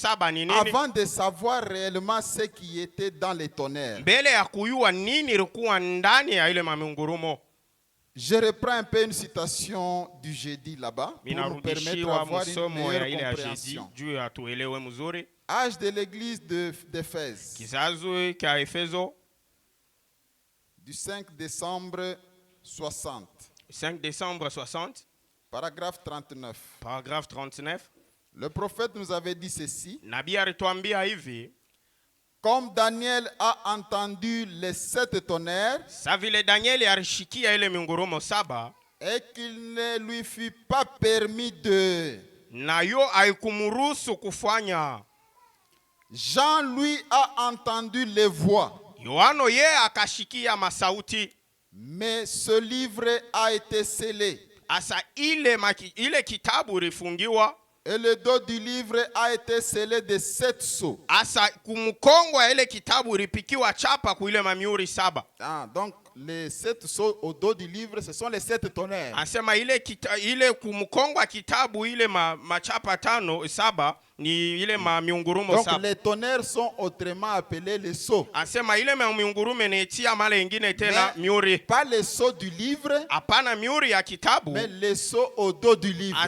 saba ni nini? Avant de savoir réellement ce qui était dans les tonnerres. Mbele ya kujua nini ilikuwa ndani ya ile mamungurumo. Je reprends un peu une citation du jeudi là-bas pour nous permettre d'avoir une meilleure compréhension. Âge de l'église d'Éphèse. Du 5 décembre 60. 5 décembre 60. Paragraphe 39. Paragraphe 39. Le prophète nous avait dit ceci. Nabii alituambia hivi. Comme Daniel a entendu les 7 tonnerres, et qu'il ne lui fut pas permis de... Jean lui a entendu les voix. Mais ce livre a été scellé. Et le dos du livre a été scellé de 7 sceaux. Donc les 7 sceaux au dos du livre, ce sont les 7 tonnerres. Donc les tonnerres sont autrement appelés les sceaux. Mais pas les sceaux du livre, mais les sceaux au dos du livre.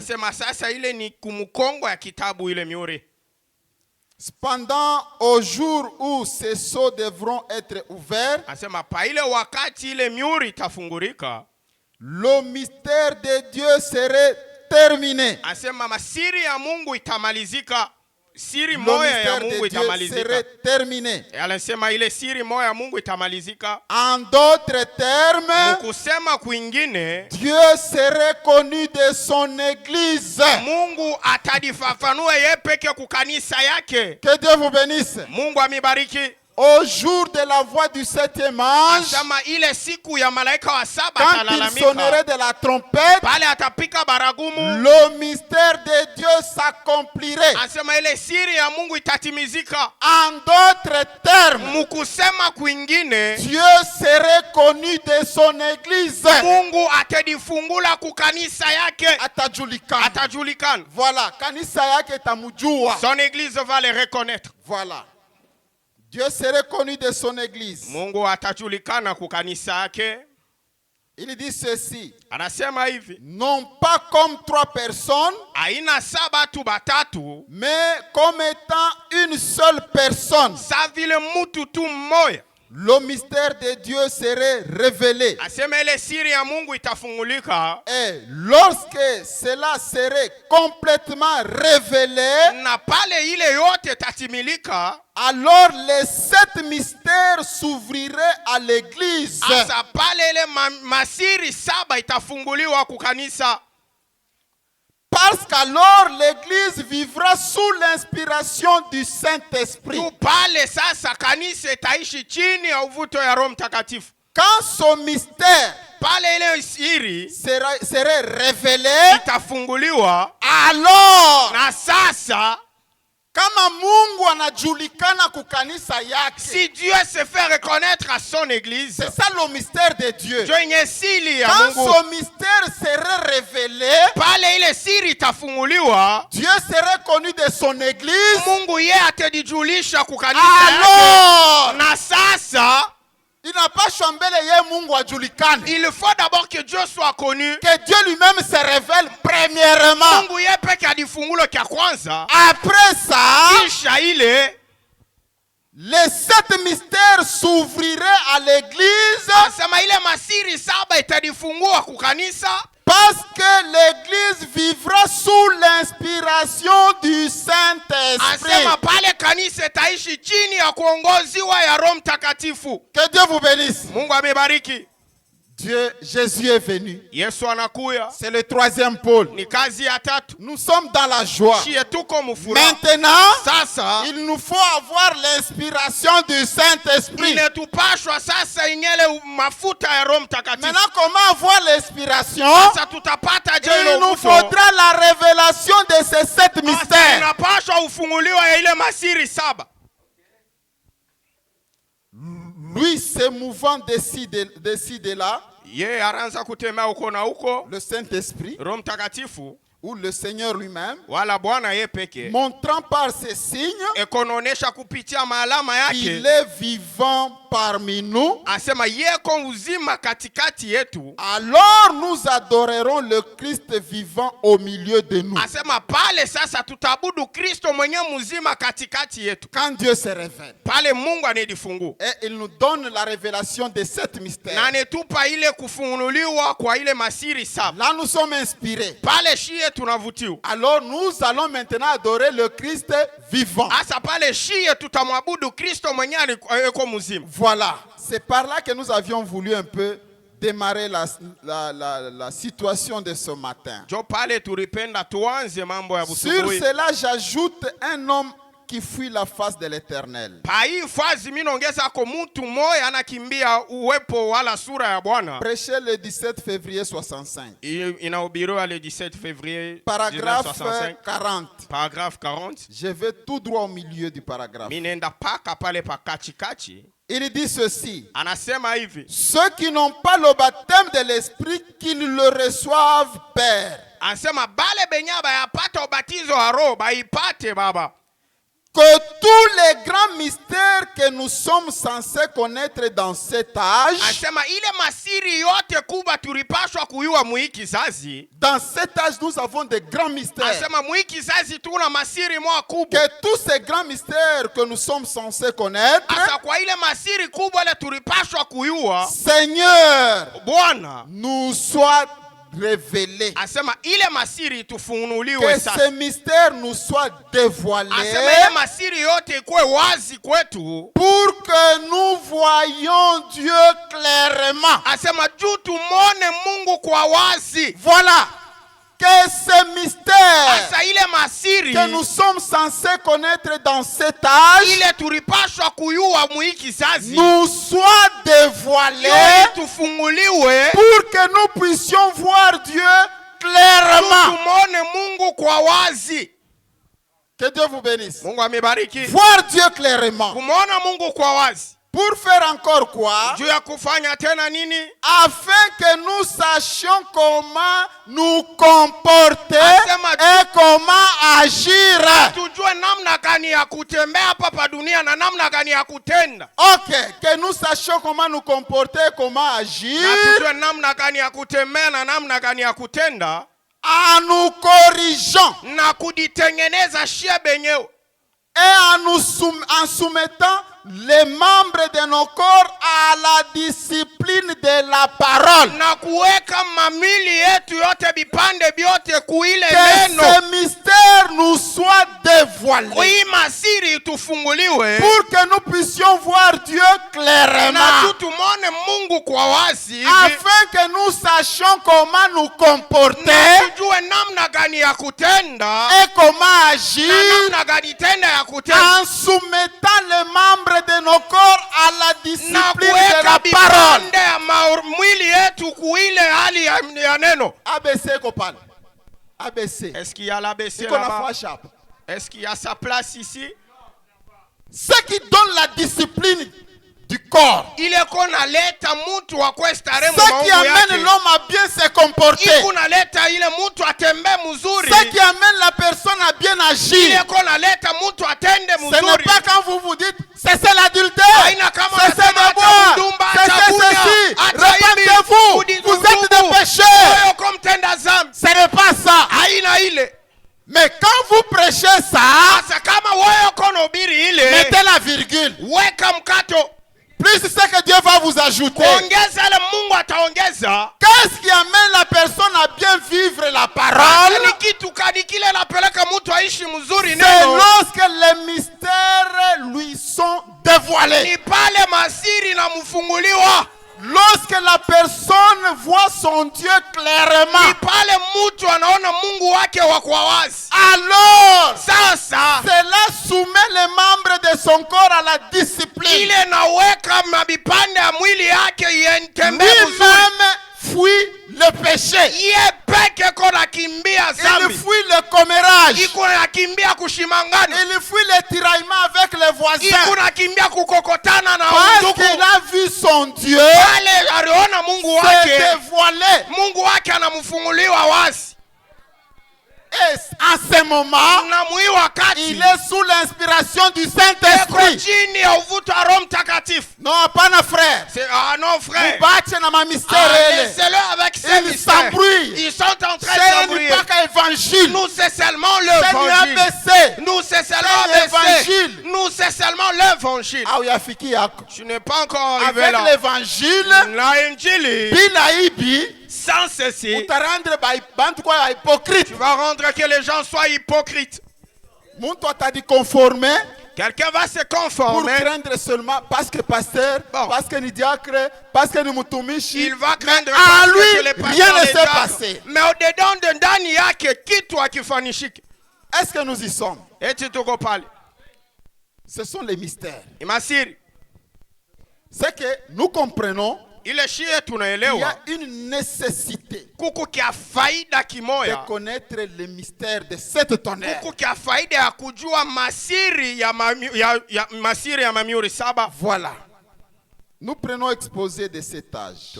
Cependant, au jour où ces sceaux devront être ouverts, le mystère de Dieu serait terminé. Le mystère de Dieu serait terminé. En d'autres termes, Dieu serait connu de son église. Que Dieu vous bénisse. Au jour de la voix du 7e ange, quand il sonnerait de la trompette, le mystère de Dieu s'accomplirait. En d'autres termes, Dieu serait connu de son église. Atajulikana. Voilà, kanisa yake tamujua. Son église va le reconnaître. Voilà. Dieu serait connu de son église. Il dit ceci. Non pas comme 3 personnes, mais comme étant une seule personne. Le mystère de Dieu serait révélé. Et lorsque cela serait complètement révélé, alors les 7 mystères s'ouvriraient à l'église. Parce qu'alors l'église vivra sous l'inspiration du Saint-Esprit. Quand ce mystère serait révélé, alors kama Mungu anajulikana kukanisa yake. Si Dieu se fait reconnaître à son église, c'est ça le mystère de Dieu. Quand ce mystère serait révélé, Dieu serait connu de son église. Alors il n'a pas chambelé Mungu ajulikane. Il faut d'abord que Dieu soit connu. Que Dieu lui-même se révèle premièrement. Après ça, les 7 mystères s'ouvriraient à l'église. Parce que l'église vivra sous l'inspiration du Saint-Esprit. Que Dieu vous bénisse. Jésus est venu. C'est le 3e pôle. Nous sommes dans la joie. Maintenant, il nous faut avoir l'inspiration du Saint-Esprit. Maintenant, comment avoir l'inspiration? Il nous faudra la révélation de ces 7 mystères. Lui se mouvant d'ici de là, le Saint-Esprit, ou le Seigneur lui-même, montrant par ses signes qu'il est vivant parmi nous, alors nous adorerons le Christ vivant au milieu de nous. Quand Dieu se révèle, et il nous donne la révélation de cet mystère, là nous sommes inspirés. Alors nous allons maintenant adorer le Christ vivant. Voilà, c'est par là que nous avions voulu un peu démarrer la situation de ce matin. Sur cela, j'ajoute un homme qui fuit la face de l'Éternel. Prêché le 17 février 65. Paragraphe 40. Paragraphe 40. Je vais tout droit au milieu du paragraphe. Il dit ceci: ceux qui n'ont pas le baptême de l'esprit, qu'ils le reçoivent, Père. Que tous les grands mystères que nous sommes censés connaître dans cet âge, dans cet âge nous avons des grands mystères. Que tous ces grands mystères que nous sommes censés connaître, Seigneur, nous soient révélé. Que ce mystère nous soit dévoilé pour que nous voyions Dieu clairement. Voilà. Que ce mystère que nous sommes censés connaître dans cet âge nous soit dévoilé pour que nous puissions voir Dieu clairement. Que Dieu vous bénisse. Voir Dieu clairement. Pour faire encore quoi? Afin que nous sachions comment nous comporter et comment agir. Ok, que nous sachions comment nous comporter et comment agir. En nous corrigeant. Et en soumettant les membres de nos corps à la discipline de la parole. Que ce mystère nous soit dévoilé pour que nous puissions voir Dieu clairement, afin que nous sachions comment nous comporter et comment agir en soumettant les membres de nos corps à la discipline de la parole. ABC Kopal. ABC. Est-ce qu'il y a l'ABC là-bas? Est-ce qu'il y a sa place ici? Ce qui donne la discipline du corps. Ce qui amène l'homme à bien se comporter. Ce qui amène la personne à bien agir. Ce n'est pas quand vous vous dites cessez l'adultère, cessez de boire, cessez ceci, repentez-vous, vous êtes des pécheurs. Ce n'est pas ça. Mais quand vous prêchez ça, mettez la virgule. Plus ce que Dieu va vous ajouter. Qu'est-ce qui amène la personne à bien vivre la parole? C'est lorsque les mystères lui sont dévoilés. Lorsque la personne voit son Dieu clairement, alors cela soumet les membres de son corps à la discipline. Lui-même fuit le péché. Il fuit le commérage. Il fuit le tiraillement avec les voisins. Parce qu'il a vu son Dieu se dévoiler. Et en ce moment, il est sous l'inspiration du Saint-Esprit. Non, pas nos frères. Non, frère. Laissez-le avec ses mystères. Ils sont en train de s'embrouiller. Nous, c'est seulement l'évangile. Nous, c'est seulement l'évangile. Nous, c'est seulement l'évangile. Je n'ai pas encore arrivé avec là. L'évangile, sans ceci, tu vas rendre que les gens soient hypocrites. Quelqu'un va se conformer pour craindre seulement parce que pasteur, parce que nous diacre, parce que nous mutumishi. Il va craindre à lui, que les rien ne s'est passé. Mais au-dedans de ndani yake kitu akifanyishiki. Est-ce que nous y sommes? Eti tuko pale. Ce sont les mystères. Imasiri. C'est que nous comprenons il y a une nécessité de connaître les mystères de cette tonnerre. Voilà. Nous prenons exposé de cet âge.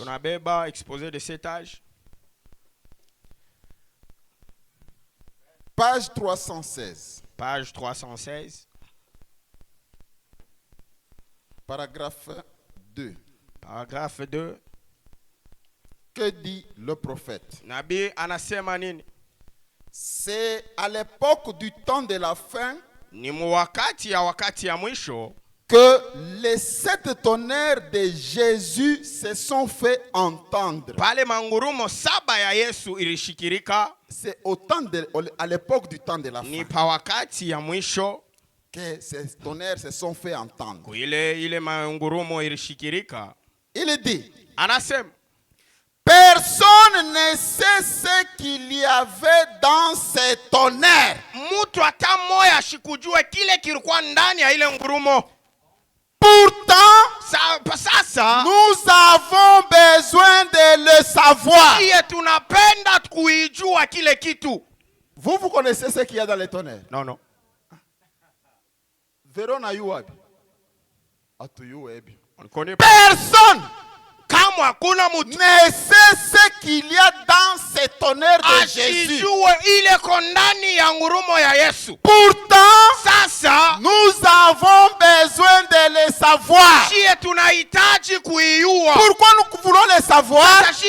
Page 316. Page 316. Paragraphe 2. Paragraphe 2. Que dit le prophète? Nabi anasema nini? C'est à l'époque du temps de la fin ni wakati ya mwisho que les 7 tonnerres de Jésus se sont fait entendre. Pale mangurumo 7 ya Yesu ilishikirika. C'est à l'époque du temps de la fin. Ni pa wakati ya mwisho que ces tonnerres se sont fait entendre. Ile mangurumo ilishikirika. Il dit, anasema, personne ne sait ce qu'il y avait dans ces tonnerres. Mutu hata moya shikujue kile kilikuwa ndani ya ile ngurumo. Pourtant, sasa, nous avons besoin de le savoir. Tunapenda kuijua kile kitu. Vous connaissez ce qu'il y a dans les tonnerres? Non. Verona yuabi. Atu yuebi. On connaît pas. Personne ne sait ce qu'il y a dans ces tonnerres de Jésus. Pourtant, sasa, nous avons besoin de le savoir. Pourquoi nous voulons le savoir? Parce que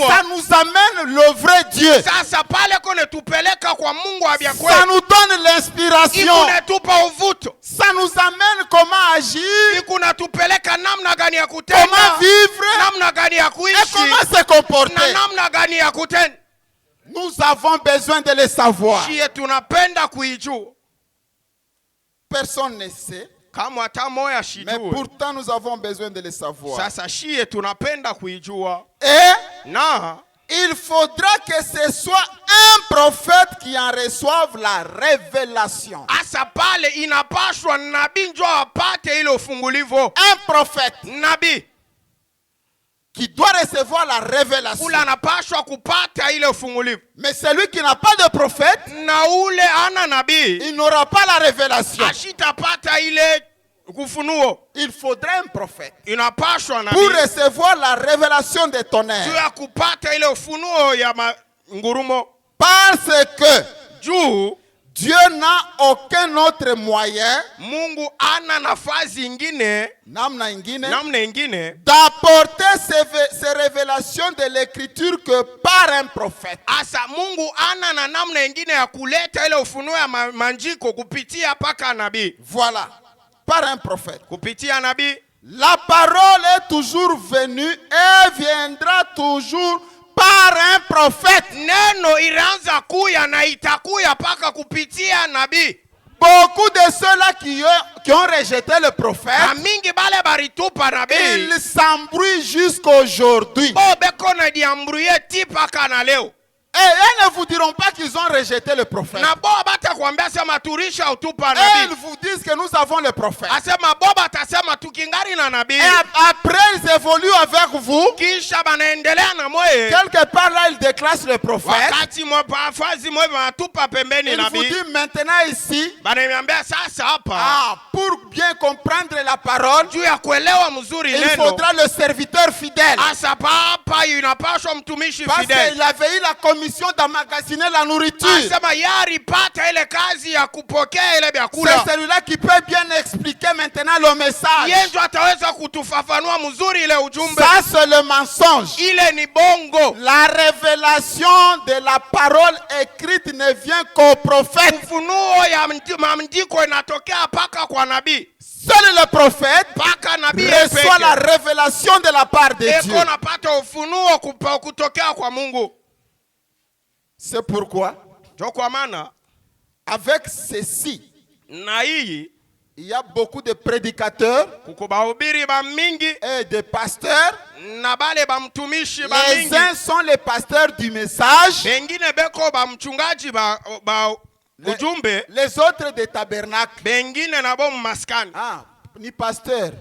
ça nous amène le vrai Dieu. Ça nous donne l'inspiration. Ça nous amène comment agir, comment vivre et comment se comporter. Nous avons besoin de le savoir. Personne ne sait. Mais pourtant nous avons besoin de le savoir. Et il faudra que ce soit un prophète qui en reçoive la révélation. Un prophète qui doit recevoir la révélation. Mais celui qui n'a pas de prophète, il n'aura pas la révélation. Il faudrait un prophète pour recevoir la révélation des tonnerres. Parce que Dieu n'a aucun autre moyen d'apporter ces révélations de l'écriture que par un prophète. Voilà, par un prophète. La parole est toujours venue et viendra toujours par un prophète. Beaucoup de ceux-là qui ont rejeté le prophète, ils s'embrouillent jusqu'aujourd'hui. Et elles ne vous diront pas qu'ils ont rejeté le prophète. Et ils vous disent que nous avons le prophète. Et après ils évoluent avec vous. Quelque part là ils déclassent le prophète. Il vous dit maintenant ici, pour bien comprendre la parole, juu ya kuelewa mzuri il neno, faudra le serviteur fidèle. asa papa inapaswa mtumishi Parce fidèle. qu'il avait eu la commission d'emmagasiner la nourriture. Asema yari pata ile kazi ya kupokea ile vyakula. C'est celui-là qui peut bien expliquer maintenant le message. Yesu ataweza kutufafanua mzuri ile ujumbe. Ça c'est le mensonge. Ile ni bongo. La révélation de la parole écrite ne vient qu'au prophète. Ufunuo ya maandiko inatokea paka kwa nabii. Seul le prophète Paka nabii reçoit la révélation de la part de Dieu. Eko napata ufunuo kutokea kwa Mungu. C'est pourquoi, Jo kwa maana avec ceci, na hii il y a beaucoup de prédicateurs kuko bahubiri ba mingi et de pasteurs. na bale ba mtumishi ba Les mingi. uns sont les pasteurs du message, Bengine beko ba mchungaji ba ujumbe, les autres des tabernacles. bengine na bo maskani. Ah, ni pasteur.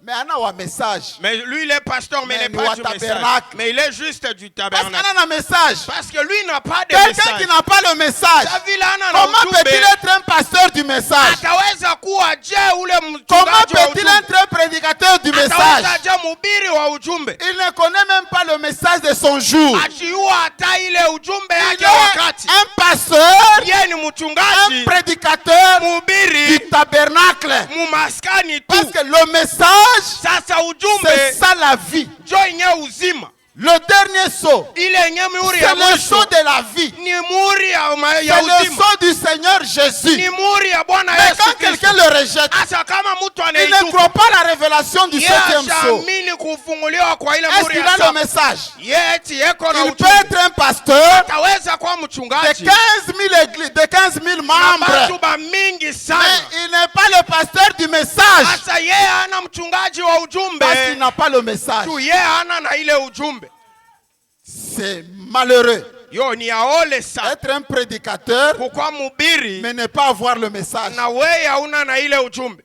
Mais ana wa message. Mais lui il est pasteur mais il n'est Mais pas nous, du à message. tabernacle. Mais il est juste du Parce tabernacle. qu'ana un message. Parce que lui n'a pas de Quelqu'un message. qui n'a pas le message, Sa vile hana na comment ujumbe, peut-il être un pasteur du message? ataweza kuwa je ule Comment mchungaji wa peut-il ujumbe? être un prédicateur du Ataweza message? je mhubiri wa ujumbe? Il ne connaît même pas le message de son jour. Achiua hata ile ujumbe Il yake est wakati. un pasteur, Yeye ni un mchungaji, prédicateur du mhubiri, tabernacle. mumaskani tu. Parce que le message, Sasa c'est ujumbe ça la vie. jo yenye uzima. Le dernier saut, Ile yenye muhuri c'est ya le mwisho saut de la vie. ni muhuri ya C'est le uzima. saut du Seigneur Jésus. Ni muhuri ya Bwana Mais Yesu quand Kristo. quelqu'un le rejette, Asa kama mtu il ne anaitupa, croit pas la révélation du yeye septième saut. ashaamini kufunguliwa kwa ile Est-ce muhuri qu'il ya a le saba. message? Yeye eti yeko na Il peut ujumbe. être un pasteur Ataweza kuwa de mchungaji 15 000 églises, de 15 000 na membres. batu ba mingi sana. Mais il n'est pas le pasteur du message. Asa yeye hana mchungaji wa ujumbe. Parce qu'il n'a pas le message. Tu yeye hana na ile ujumbe. C'est malheureux. Yo ni aole sana. Être un prédicateur, Kukwa mhubiri mais ne pas avoir le message. na wewe hauna na ile ujumbe.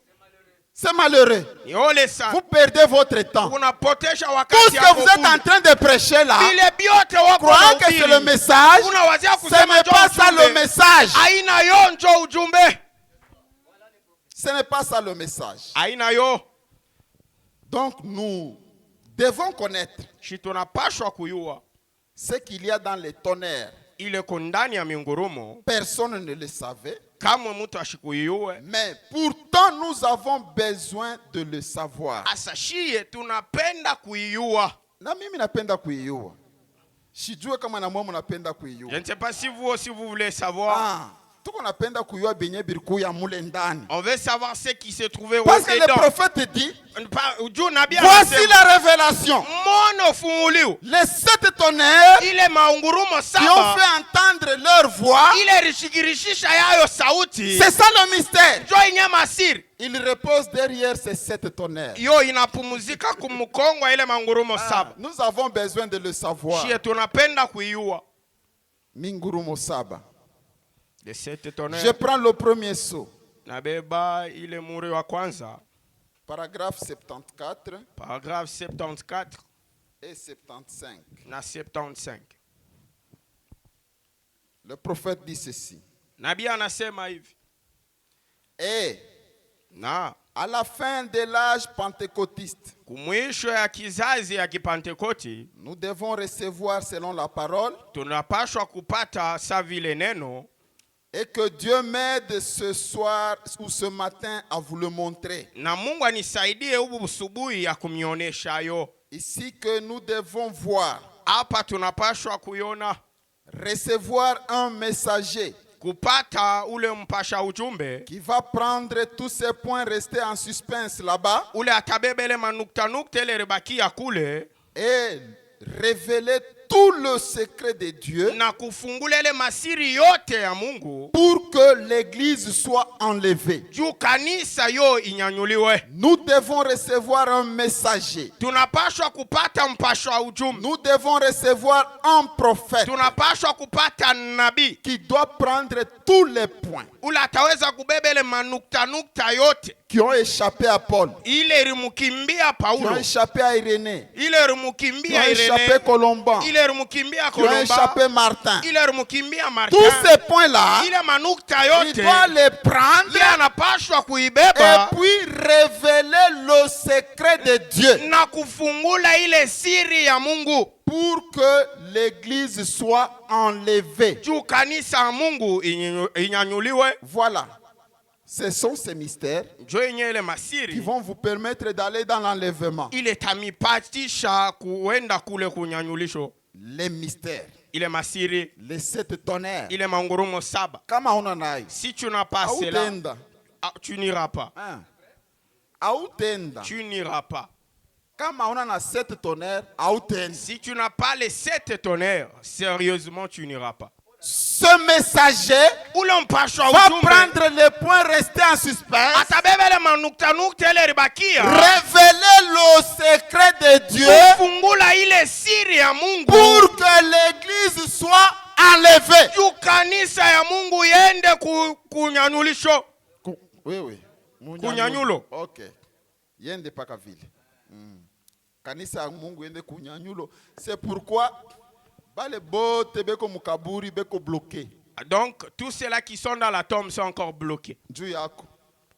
C'est malheureux. Ni ole sana. Vous perdez votre temps. Unapotesha Tout wakati ce que vous êtes en bure. train de prêcher là, Vile biote wako croyez que c'est le na message, unawazia ce kusema n'est pas ça le ujumbe. message. Aina yo njo ujumbe. Ce n'est pas ça le message. Aina yo. Donc nous devons connaître Shi tunapashwa kuyua ce qu'il y a dans les tonnerres. ile kondani ya mingurumo. Personne ne le savait. Kamwe mtu ashikuyue. Mais pourtant, nous avons besoin de le savoir. Asa shie tunapenda kuiua. Na mimi napenda kuiua. Sijue kama na mwamu napenda kuiua. Je ne sais pas si vous aussi vous voulez savoir. Ah, tuko napenda kuiua benye biriku ya mule ndani. On veut savoir ce qui se trouvait Parce que le au-dedans. prophète dit, voici la révélation. Mono funguliwa. Les 7 tonnerres Ile maungurumo qui ont saba. fait entendre leur voix, Ile rishikirishisha yayo sauti. c'est ça le mystère. Jo inyama siri. Il repose derrière ces 7 tonnerres. Yo inapumuzika kumkongo ile mangurumo saba. Nous avons besoin de le savoir. Shie tunapenda kuiua. Mingurumo saba. De cette Je tonnerre. prends le premier saut. Nabeba ile muri wa kwanza. Paragraphe 74 Paragraphe 74 et 75. na 75. Le prophète dit ceci. Nabii anasema hivi. Et Na à la fin de l'âge pentecôtiste, kumwisho ya kizazi ya kipantekoti nous devons recevoir selon la parole tunapashwa kupata sa vile neno, et que Dieu m'aide ce soir ou ce matin à vous le montrer. na Mungu anisaidie ubu busubuhi ya kumionesha yo. Ici que nous devons voir, Hapa tunapashwa kuyona recevoir un messager kupata ule mpasha ujumbe qui va prendre tous ces points restés en suspense là-bas ule atabebele manukta nukta ile rebakia kule et révéler tout le secret de Dieu na kufungula ile masiri yote ya Mungu pour que l'église soit enlevée. juu kanisa yo inyanyuliwe. Nous devons recevoir un messager. Tunapashwa kupata mpasha ujumbe. Nous devons recevoir un prophète Tunapashwa kupata nabii qui doit prendre tous les points ule ataweza kubeba ile manukta nukta yote qui ont échappé à Paul, ile ilimukimbia qui ont Paulo, échappé à Irénée, ile qui ont ilimukimbia échappé Irene, à Colomban, ile ilimukimbia qui ont Kolomba, échappé à Martin. ile ilimukimbia Martin. Tous ces points-là, Ile manukta il yote doit les prendre ye anapashwa et kuibeba puis révéler le secret de Dieu na kufungula ile siri ya Mungu pour que l'église soit enlevée. juu kanisa ya Mungu inyanyuliwe. Voilà. Ce sont ces mystères Njo yenye ile qui masiri vont vous permettre d'aller dans l'enlèvement. ile tamipatisha kuenda kule kunyanyulisho. Les mystères, Ile masiri les 7 tonnerres. ile mangurumo 7. Kama una nayo, Si tu n'as pas cela, autenda. tu n'iras pas. Autenda. Tu n'iras pas. Kama una na 7 tonnerres, autenda. Si tu n'as pas les 7 tonnerres, sérieusement, tu n'iras pas. Ce messager Ule mpashwa va ujumbe prendre les points restés en suspens, atabebele manukta ile ribakia révéler le secret de Dieu kufungula ile siri ya Mungu pour que l'église soit enlevée. juu kanisa ya Mungu yende kunyanyulisho. Oui. Kunyanyulo. Ok. Yende paka vile. Kanisa ya Mungu yende kunyanyulo. C'est pourquoi bale bote beko mukaburi beko bloqué. Donc, tous ceux-là qui sont dans la tombe sont encore bloqués Juu yako.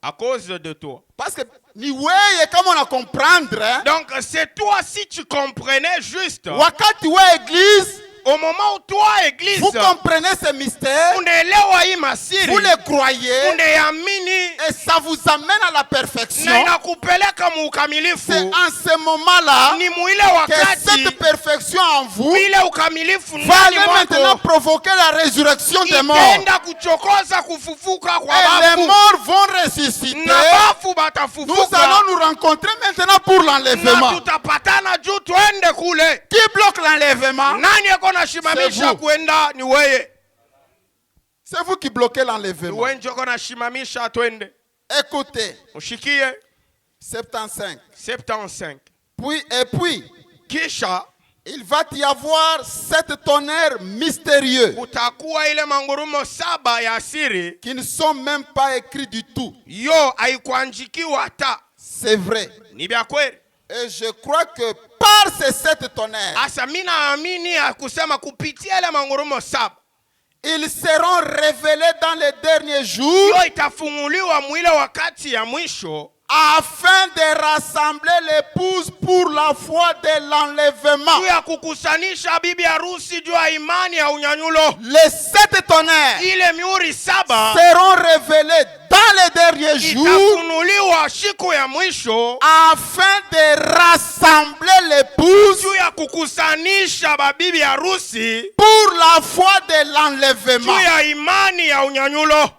à cause de toi. Parce que ni weye kama na comprendre, hein? Donc, c'est toi si tu comprenais juste. Wakati we église, Au moment où toi, église, vous comprenez ce mystère, unaelewa hii masiri, vous les croyez unaamini et ça vous amène à la perfection. na inakupeleka muukamilifu. C'est en ce moment-là Ni muile que wakati cette perfection en vous ile ukamilifu va ndani aller maintenant mwako provoquer la résurrection des morts. itaenda kuchokoza kufufuka kwa Et les bafu morts vont ressusciter. na bafu Nous batafufuka allons nous rencontrer maintenant pour na l'enlèvement. tutapatana juu tuende kule. Qui bloque l'enlèvement? Nani yako nashimamisha kuenda? Ni weye. C'est vous qui bloquez l'enlèvement. Wewe ndio uko nashimamisha twende. Écoutez, Ushikie 75. 75. Puis, Kisha il va y avoir 7 tonnerres mystérieux kutakuwa ile mangurumo 7 ya siri qui ne sont même pas écrits du tout. yo haikuanjikiwa hata. C'est vrai. Ni vya kweli. Et je crois que par ces 7 tonnerres, Asa mimi naamini ya kusema kupitia ile mangurumo 7 ils seront révélés dans les derniers jours yo itafunguliwa mwile wakati ya mwisho afin de rassembler l'épouse pour la foi de l'enlèvement. juu ya kukusanisha bibi harusi juu ya imani ya unyanyulo. Les 7 tonnerres Ile miuri 7 seront révélés dans les derniers jours itafunuliwa siku ya mwisho afin de rassembler l'épouse juu ya kukusanisha babibi harusi pour la foi de juu l'enlèvement. ya imani ya unyanyulo.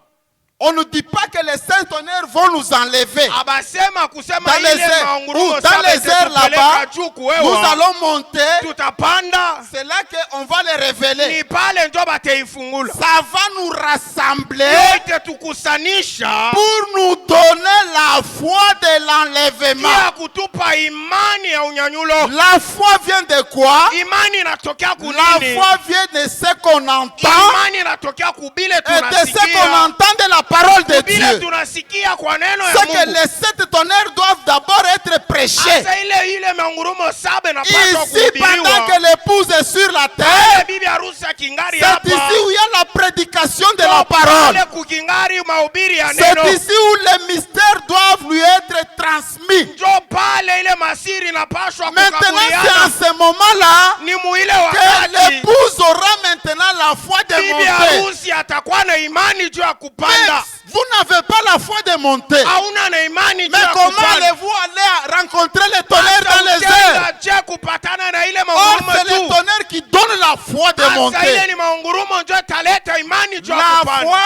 On ne dit pas que les 7 tonnerres vont nous enlever. Abasema kusema Dans les ile airs, mangurumo ou dans 7 les airs là-bas, juu nous kuwewa allons monter. tutapanda. C'est là qu'on va les révéler. Ni pale ndio bataifungula Ça va nous rassembler yote tukusanisha pour nous donner la foi de l'enlèvement. ya kutupa imani ya unyanyulo. La foi vient de quoi? Imani inatokea La kunini? foi vient de ce qu'on entend Imani inatokea kubile et de ce qu'on tunasikia. entend de la parole de Kubile Dieu. tunasikia kwa neno ya C'est que Mungu. les 7 tonnerres doivent d'abord être prêchés. Asa ile mangurumo 7 inapaswa Ici, pendant kuhubiriwa. que l'épouse est sur la Pale terre, bibi harusi akingari c'est hapa. ici où il y a la prédication de la parole. Pale kukingari mahubiri ya C'est neno. ici où les mystères doivent lui être transmis. Njo pale ile masiri inapaswa Maintenant, c'est kukabuliana. en ce moment-là Ni muile que wakati l'épouse aura maintenant la foi de bibi monter. harusi atakuwa na imani juu ya Mais kupanda. vous n'avez pas la foi de monter. Hauna na imani juu Mais ya comment kupanda. allez-vous aller rencontrer les tonnerres dans les airs? Je kupatana na ile Or, mangurumo c'est les tu. tonnerres qui donnent la foi de Sasa ile monter. ni mangurumo ndio italeta imani juu ya La kupanda. foi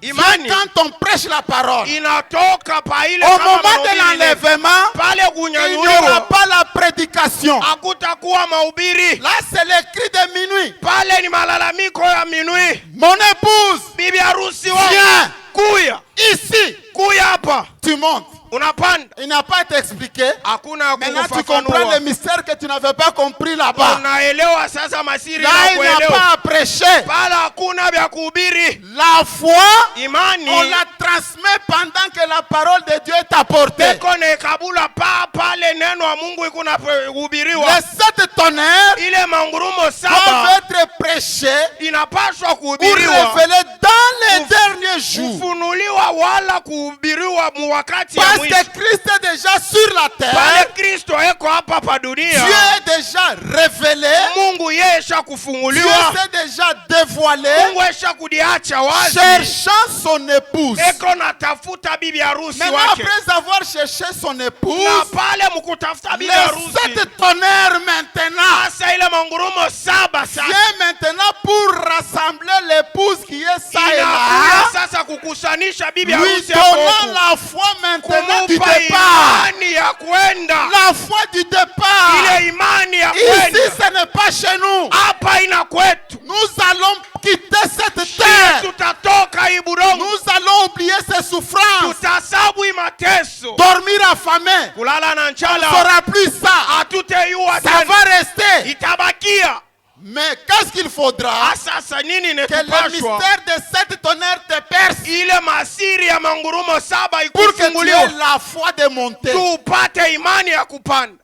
vient Imani quand on prêche la parole. inatoka pa ile Au kama moment de mahubiri ile. l'enlèvement, Pale il n'y aura kunyanyuliwa pas la prédication. hakutakuwa mahubiri. Là, c'est le cri de minuit. Pale ni malalamiko ya minui. Mon épouse, Bibi harusi wangu viens kuya ici. kuya hapa. Tu tu montes. Unapanda. Il n'a pas été expliqué. Hakuna Maintenant tu kufafanua. comprends le mystère que tu n'avais pas compris là-bas. Unaelewa sasa masiri Là, na il n'y a kuelewa. pas à prêcher. Pala hakuna vya kuhubiri. La foi, Imani. on la transmet pendant que la parole de Dieu est apportée. Beko ne kabula pale neno wa Mungu ikuna kuhubiriwa. Les 7 tonnerres Ile mangurumo doivent saba être prêchés inapaswa pour kuhubiriwa. révéler dans les derniers jours. Kufunuliwa wala kuhubiriwa mu wakati ya Parce mwisho. que Christ est déjà sur la Pale terre. Kristo eko hapa pa dunia. Dieu est déjà révélé. Mungu yesha Dieu kufunguliwa. s'est déjà dévoilé. Mungu yesha kudiacha wazi. Cherchant son épouse. Eko natafuta bibi harusi Maintenant, wake. après avoir cherché son Na épouse, pale mkutafuta bibi les harusi. 7 tonnerres maintenant Asa ile mangurumo saba sasa. viennent maintenant pour rassembler l'épouse qui est ça et Inakuja là. sasa kukusanisha bibi Lui harusi hapo donnant huku. la foi maintenant du Kumupa départ. imani ya kwenda. La foi du départ. Ile imani ya Ici, kwenda. ce n'est pas chez nous. Hapa ina kwetu. Nous allons quitter cette Sisi terre. tutatoka hii budongo. Nous allons oublier ces souffrances. Tutasabu hii mateso. Dormir affamé. Kulala na On ne njala. fera plus ça. Hatutaiua Ça tena. va rester. Itabakia. Mais qu'est-ce qu'il faudra? Sasa nini Que le netupashwa? mystère de cette tonnerre te perce. Ile masiri ya mangurumo saba Pour que tu aies ikufunguliwe. la foi de monter. Tupate imani ya kupanda.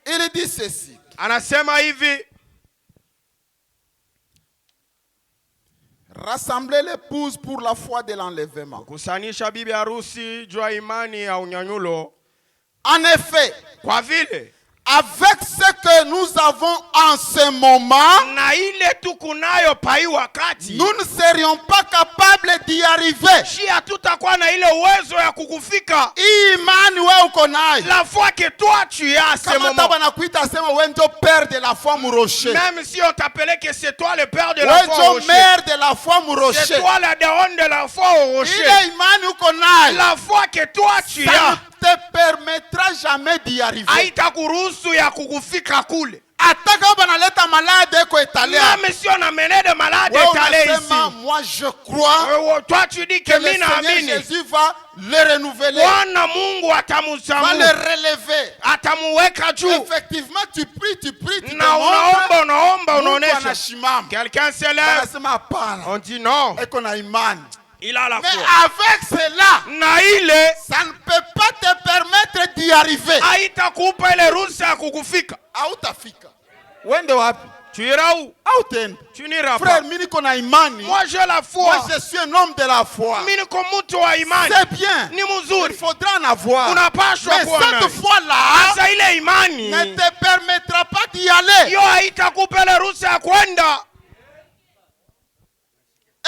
Il dit ceci. Anasema hivi. Rassembler l'épouse pour la foi de l'enlèvement. Kusanisha bibi harusi jua imani ya unyanyulo. En effet, Kwa vile avec ce que nous avons en ce moment, na ile tukunayo pai wakati nous ne serions pas capables d'y arriver. shi hatutakuwa na ile uwezo ya kukufika. Hii imani wewe uko nayo. La foi que toi tu as ce Kama moment. taba nakuita asema wewe ndio père de la foi Muroshe. Même si on t'appelait que c'est toi le père de la Wewe foi au ndio rocher. mère de la foi Muroshe. C'est toi la daronne de la foi au rocher. Ile imani uko nayo. La foi que toi tu Ça as ne te permettra jamais d'y arriver. haitakuruhusu ya kukufika kule. Hata kama banaleta malade eko etalea. Même si on amenait des malades Wewe étalés unasema ici. moi je crois Toi tu dis que que le mimi Seigneur naamini Jésus va le renouveler, Bwana Mungu va atamusamu, le relever. atamuweka juu. Effectivement, tu pries, tu te Na unaomba montres. Mungu unaonesha. anashimama. Quelqu'un se lève, Anasema hapana. on dit non, Eko na imani. il a la Mais foi. avec cela, Na ile ça ne peut pas te permettre d'y arriver. haitakupa ile ruhusa ya kukufika. Hautafika. Wende wapi? Tu iras où? Hautenda. Tu n'iras Frère, pas. mimi niko na imani. Moi j'ai la foi. Moi je suis un homme de la foi. Mimi niko mtu wa imani. C'est bien. Ni Il mzuri. faudra en avoir. Unapaswa Mais kuwa cette nayo. foi-là Sasa ile imani ne te permettra pas d'y aller. hiyo haitakupa ile ruhusa ya kwenda.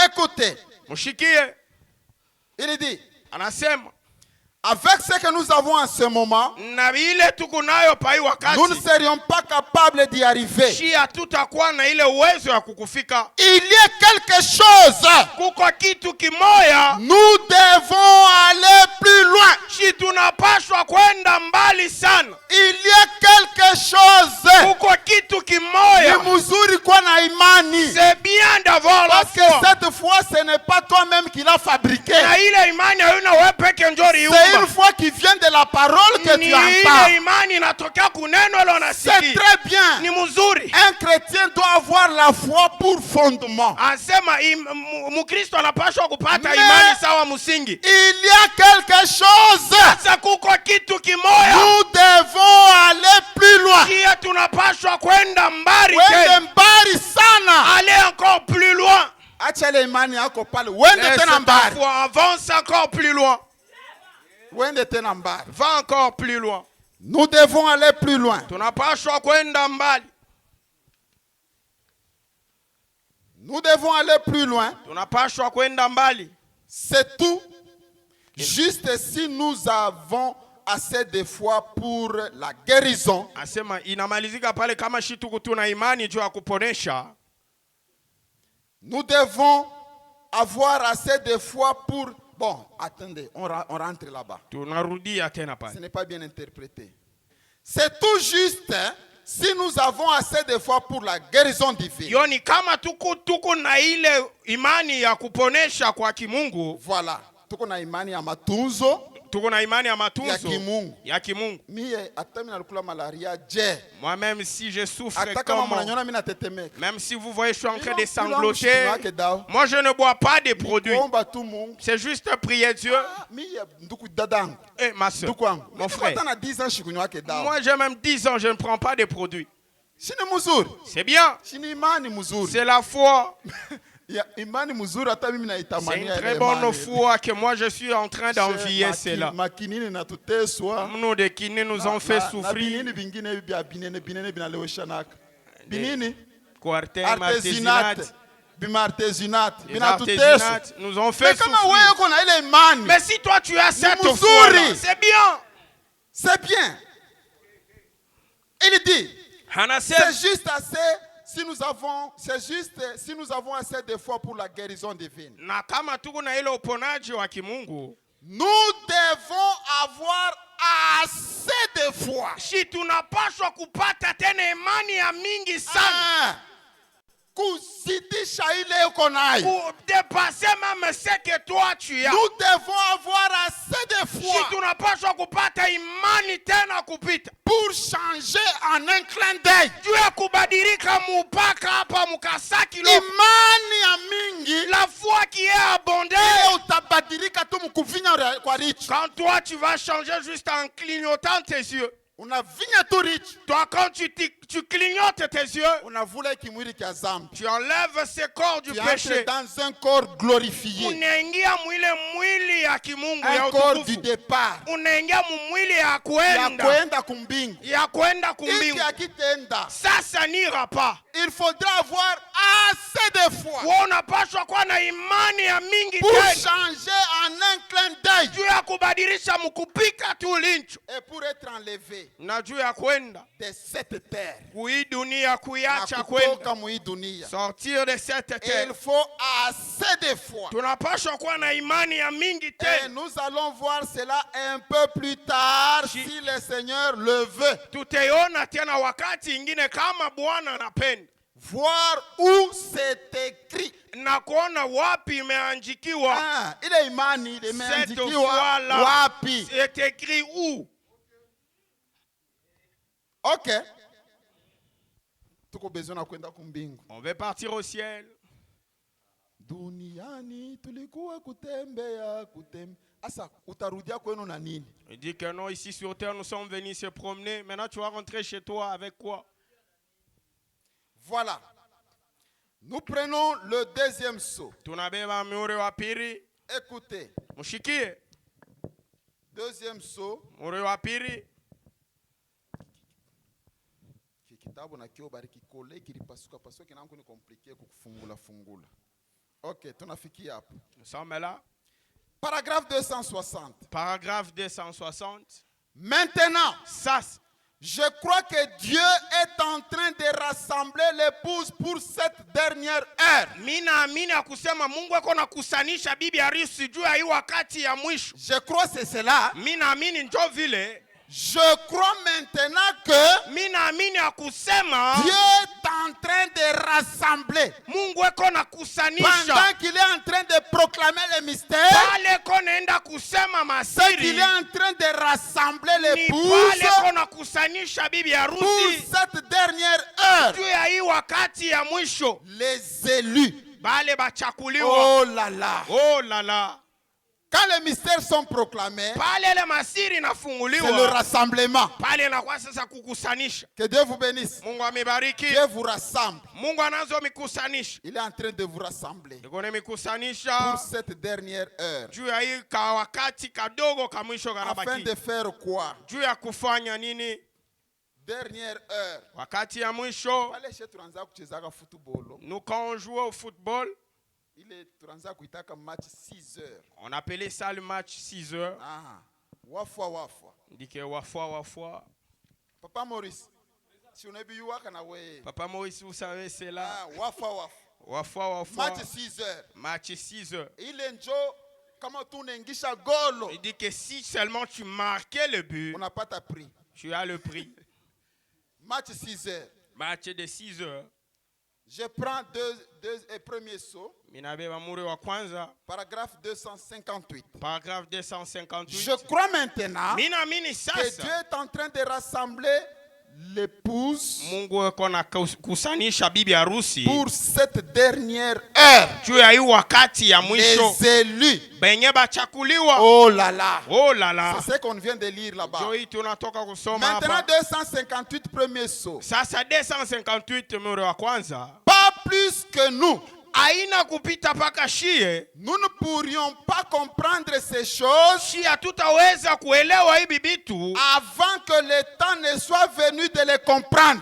Écoutez, Mshikie, il dit, anasema avec ce que nous avons en ce moment, na ile tuko nayo pai nous ne wakati serions pas capables d'y arriver. shi hatutakuwa na ile uwezo ya kukufika. Il y a quelque chose. Kuko kitu kimoya Nous devons aller plus loin. shi tunapaswa kwenda mbali sana. Il y a quelque chose. Kuko kitu kimoya. Ni mzuri kuwa na imani. C'est bien d'avoir la Parce que foi. cette foi, ce n'est pas toi-même qui l'as fabriqué. Na ile imani hauna wewe peke njori C'est une foi qui vient de la parole que ni tu entends. ile imani inatokea kuneno ile C'est unasikia. très bien. Ni mzuri. Un chrétien doit avoir la foi pour fondement. Anasema Mkristo anapaswa kupata Mais- imani sawa msingi. Il y a quelque chose. Sasa kuko kitu kimoya. Nous devons aller plus loin. Kia tunapaswa kwenda mbali Wende tena. mbali sana. Aller encore plus loin. Acha ile imani yako pale. Wende Laisse tena ta mbali. foi, avance encore plus loin. Wende tena mbali. Va encore plus loin. Nous devons aller plus loin. Tunapaswa kwenda mbali. Nous devons aller plus loin. Tunapaswa kwenda mbali. C'est tout. Juste si nous avons assez de foi pour la guérison. Asema inamalizika pale kama shituku tuna imani juu ya kuponesha. Nous devons avoir assez de foi pour... Bon, attendez, on rentre là-bas. Tunarudia tena Ce pale. n'est pas bien interprété. C'est tout juste si nous avons assez de foi pour la guérison divine. Yoni kama tuko na ile imani ya kuponesha kwa kimungu. Voilà. tuko na imani ya matunzo. Tuko na imani ya matunzo ya kimungu. Mie hata mimi nalikula malaria je. Moi-même si je souffre même si vous voyez je suis en train de sangloter, moi je ne bois pas de produits. C'est juste prier Dieu. Et ma soeur, mon frère, moi j'ai même 10 ans, je ne prends pas de produits. C'est bien. C'est la foi. C'est une très bonne foi que moi je suis en train d'envier cela. Nous de kinés nous ont fait souffrir. Quartet, martésinate, nous ont fait souffrir. Mais si toi tu as cette foi, c'est bien. C'est bien. Il dit, c'est juste assez. Si nous avons assez de foi pour la guérison divine, nous devons avoir assez de foi. Si tu n'as pas kupata tena imani ya mingi sana, pour dépasser même ce que toi tu as, nous devons avoir assez de foi. Si tu n'as pas kupata imani tena kupita, pour changer en un clin d'œil, la foi qui est abondante, quand toi tu vas changer juste en clignotant tes yeux. Toi, quand tu clignotes tes yeux, tu enlèves ce corps du péché. Dans un corps glorifié. Un corps du départ. Ça n'ira pas. Il faudra avoir assez de foi pour changer en un clin d'œil et pour être enlevé de cette terre. Sortir de cette terre. Il faut assez de foi. Et nous allons voir cela un peu plus tard si le Seigneur le veut. Voir où c'est écrit. Il est imani, cette foi-là, c'est écrit où? Ok. On veut partir au ciel. Il dit que non, ici sur terre, nous sommes venus se promener. Maintenant, tu vas rentrer chez toi avec quoi? Voilà. Nous prenons le deuxième saut. Écoutez. Deuxième saut. Ok, tunafiki hapo. Nous sommes là. Paragraphe 260. Paragraphe 260. Maintenant, ça, je crois que Dieu est en train de rassembler l'épouse pour cette dernière heure. Je crois que c'est cela. Je crois maintenant que Dieu est en train de rassembler. Pendant qu'il est en train de proclamer le mystère, c'est qu'il est en train de rassembler l'épouse pour cette dernière heure. Les élus. Oh là là. Oh là là. Quand les mystères sont proclamés, c'est le rassemblement. Que Dieu vous bénisse. Dieu vous rassemble. Il est en train de vous rassembler pour cette dernière heure. Afin de faire quoi? Dernière heure. Nous, quand on joue au football, on appelait ça le match 6 heures. Wafwa. On dit que wafwa. Papa Maurice, vous savez, c'est là. Wafwa. Match 6 heures. Match 6 heures. Il dit que si seulement tu marquais le but, on n'a pas ta prix. Tu as le prix. Match 6 heures. Match de 6 heures. Je prends premier saut. Paragraphe 258. Paragraphe 258. Je crois maintenant que Dieu est en train de rassembler l'épouse pour cette dernière heure. Les élus. Oh là là. C'est ce qu'on vient de lire là-bas. Maintenant 258 premier saut. Pas plus que nous. Nous ne pourrions pas comprendre ces choses avant que le temps ne soit venu de les comprendre.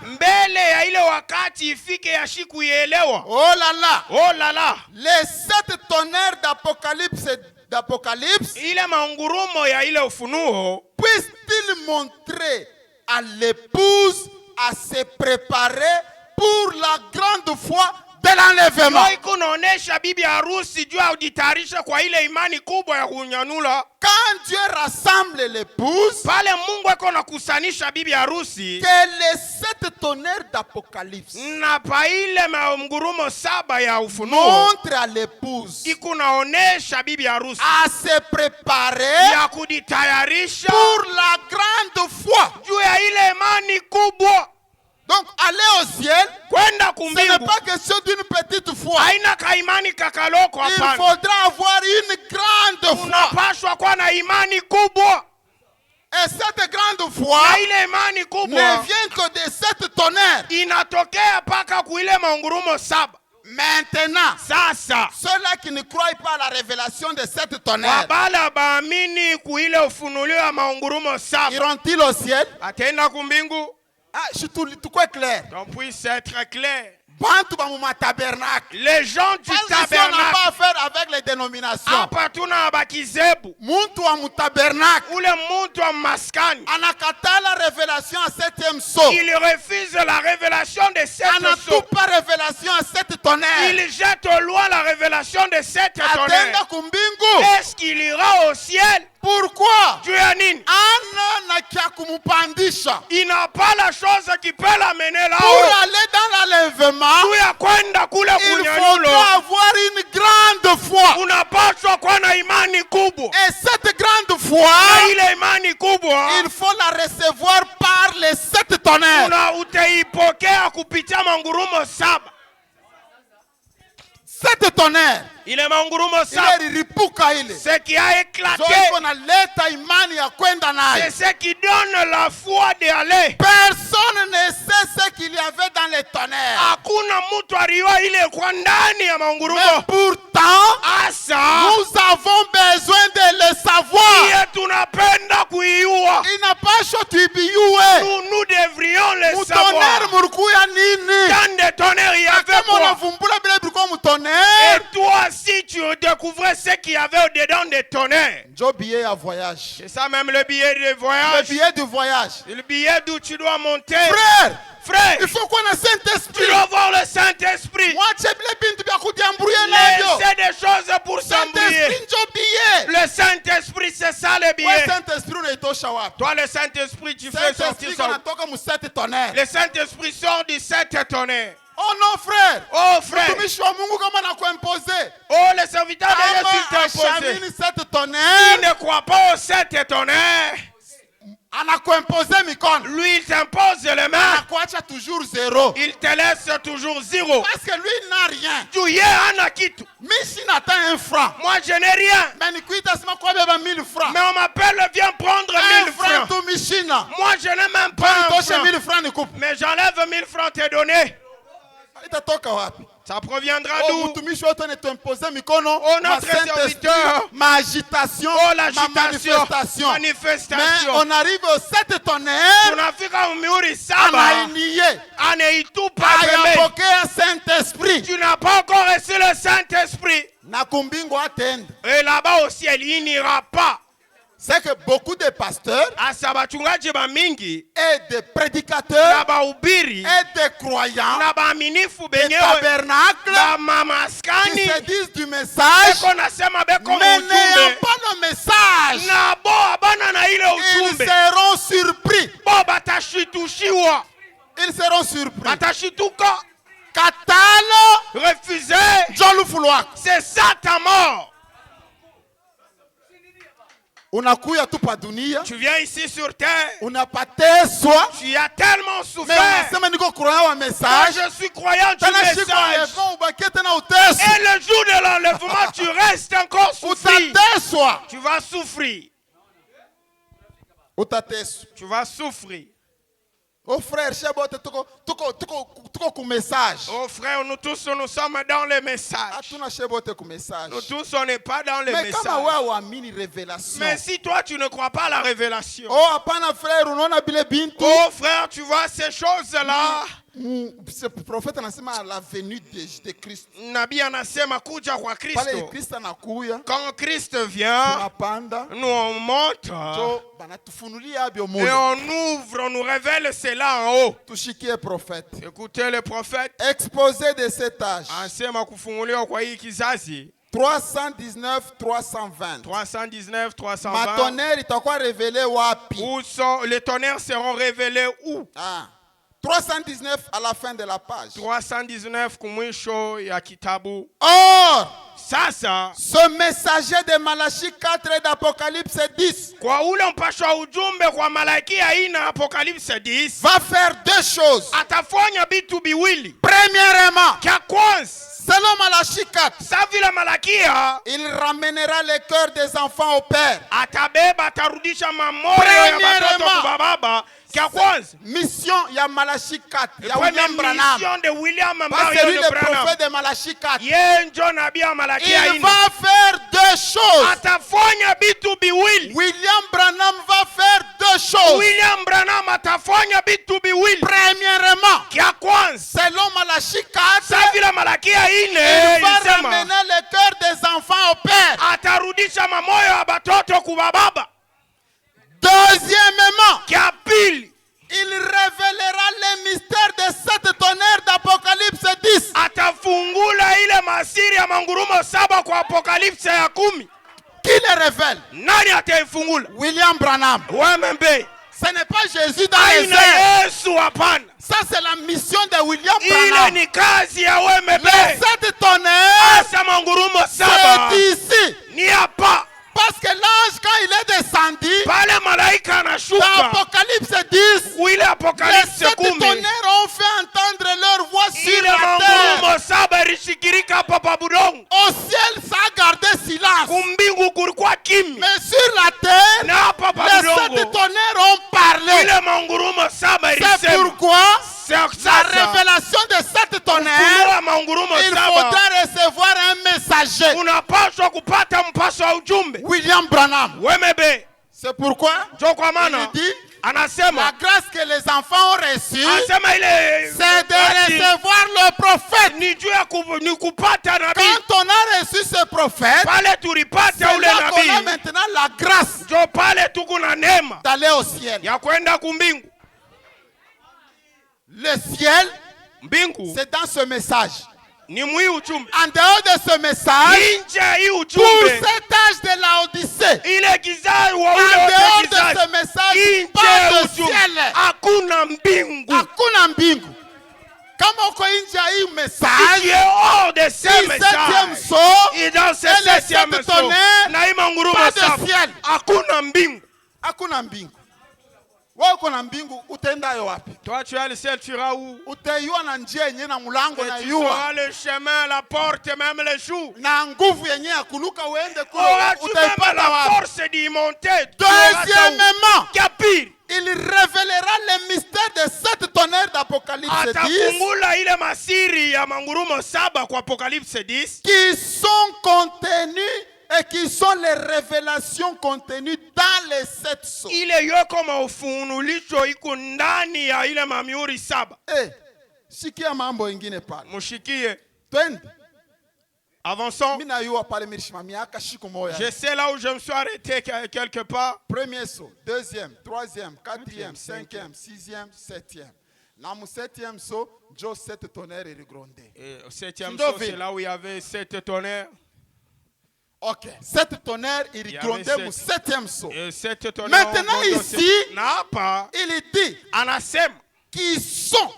Oh là là. Les 7 tonnerres d'Apocalypse puissent-ils montrer à l'épouse à se préparer pour la grande foi de l'enlèvement. Quand Dieu rassemble l'épouse, que les 7 tonnerres d'Apocalypse montrent à l'épouse à se préparer pour la grande foi. Donc aller au ciel, ce n'est pas question d'une petite foi. Il faudra avoir une grande foi. Et cette grande foi ne vient que de 7 tonnerres. Maintenant, ceux-là qui ne croient pas à la révélation de 7 tonnerres, iront-ils au ciel? Je suis tout clair. Donc puisse être clair. Les gens du tabernacle n'ont pas affaire avec les dénominations. La révélation à 7e saut. Il refuse la révélation de 7 sauts. Pas révélation à 7 tonnerres. Il jette au loin la révélation de 7 tonnerres. Est-ce qu'il ira au ciel? Pourquoi? Il n'a pas la chose qui peut l'amener là-haut. Pour aller dans l'enlèvement, il faudra avoir une grande foi. Et cette grande foi, il faut la recevoir par les 7 tonnerres. 7 tonnerres. Ce qui a éclaté, c'est ce qui donne la foi d'aller. Personne ne sait ce qu'il y avait dans les tonnerres. Mais pourtant, nous avons besoin de le savoir. Il n'a pas choisi. Nous devrions le savoir. Quand des tonnerres il y avait quoi? Et toi, si tu découvrais ce qu'il y avait au-dedans des tonnerres, c'est ça même le billet de voyage. Le billet de voyage. Le billet d'où tu dois monter. Frère, il faut qu'on ait Saint-Esprit. Tu dois voir le Saint-Esprit. C'est des choses pour s'embrouiller. Le Saint-Esprit, c'est ça le billet. Toi, le Saint-Esprit, tu fais sortir ça. Le Saint-Esprit sort du 7 tonnerres. Oh non, frère. Oh frère. Oh, le serviteur de Dieu s'est imposé. Il ne croit pas aux 7 tonnerres. Lui, il t'impose les mains. Il te laisse toujours 0. Parce que lui, il n'a rien. Moi, je n'ai rien. Mais on m'appelle, viens prendre 1000 francs. Moi, je n'ai même pas un franc. Mais j'enlève 1000 francs te donner. Ça proviendra d'où? Oh, notre serviteur. Ma agitation. Oh, l'agitation. Ma manifestation. Mais on arrive aux 7 tonnerres. On a invoqué un Saint-Esprit. Tu n'as pas encore reçu le Saint-Esprit. Et là-bas au ciel, il n'ira pas. C'est que beaucoup de pasteurs et de prédicateurs et de croyants des tabernacles qui se disent du message mais n'ayant pas le message, ils seront surpris. Ils seront surpris. Katal C'est ça ta mort. Tu viens ici sur terre. Tu as tellement souffert. Quand je suis croyant du message. Et le jour de l'enlèvement, tu restes encore souffrir. Tu vas souffrir. Tu vas souffrir. Oh frère, oh frère, nous tous nous sommes dans les messages. Nous tous on n'est pas dans les messages. Mais si toi tu ne crois pas à la révélation. Oh frère, tu vois ces choses-là. Ce prophète anasema la venue de Christ. Nabii anasema kuja kwa Kristo. Quand Christ vient, nous on monte. Et on ouvre, on nous révèle cela en haut. Écoutez le prophète. Exposé de cet âge. Anasema kufunguliwa kwa hii kizazi. 319, 320. 319, 320. Ma tonnerre itakuwa révélé wapi? Où sont les tonnerres seront révélés où? 319 à la fin de la page. 319 kumwisho ya kitabu. Or, sasa ce messager de Malachie 4 et d'Apocalypse 10. Kwa ule mpasho ujumbe kwa Malaki ina Apocalypse 10. Va faire deux choses. Atafanya bitu biwili. Premièrement, kia kwanza, selon Malachie 4, savila Malakia, il ramènera le cœur des enfants au père. Atabeba atarudisha mamoyo ya watoto kwa baba. Mission ya Malachie 4. Ya William Branham. Mission de William Branham. C'est lui le prophète de Malachie 4. Il va faire deux choses. Atafanya bitu biwili. William Branham va faire deux choses. William Branham atafanya bitu biwili. Premièrement, kia kwanza, selon Malachie 4, il va ramener le cœur des enfants au père. Atarudisha mamoyo ya batoto kwa baba. Deuxièmement, il révélera les mystères de sept tonnerres d'Apocalypse 10. Atafungula ile masiri ya mangurumo 7 kwa Apocalypse ya 10. Qui les révèle? Nani ataifungula? William Branham. Wembe. Ce n'est pas Jésus dans les airs. Ça c'est la mission de William Branham. Les 7 tonnerres, c'est ici. N'y a pas. Parce que l'ange, quand il est descendu, dans Apocalypse 10, les 7 tonnerres ont fait entendre leur voix sur la terre. Au ciel, ça a gardé silence. Mais sur la terre, les 7 tonnerres ont parlé. C'est pourquoi la révélation de 7 tonnerres, il faudra recevoir un messager. William Branham. C'est pourquoi il dit la grâce que les enfants ont reçue, c'est de recevoir le prophète. Quand on a reçu ce prophète, c'est là qu'on a maintenant la grâce d'aller au ciel. Le ciel, c'est dans ce message. En dehors de ce message, pour cet âge de Laodicée, en dehors de ce message, pas de ciel. Hakuna mbingu. Kama uko nje ya hii message, tu es hors de ce message. Et dans ce 7e tonnerre, pas de ciel. Hakuna mbingu. Toi tu as le ciel, tu iras où? Tu sauras le chemin, la porte, même le jour. Tu pas la force d'y monter. Deuxièmement, il révélera les mystères de 7 tonnerres d'Apocalypse 10 qui sont contenus et qui sont les révélations contenues dans les 7 sceaux. Sikia mambo ingine pale. Mushikie. Twende. Avançons. Je sais là où je me suis arrêté quelque part. Premier saut, deuxième, troisième, quatrième, cinquième, sixième, septième. Dans le 7e saut, Joe 7 tonnerres et regrondé. Au 7e saut, c'est là où il y avait 7 tonnerres. Ok, 7 tonnerres, il regrondait mon 7e saut. Maintenant ici, il dit qui sont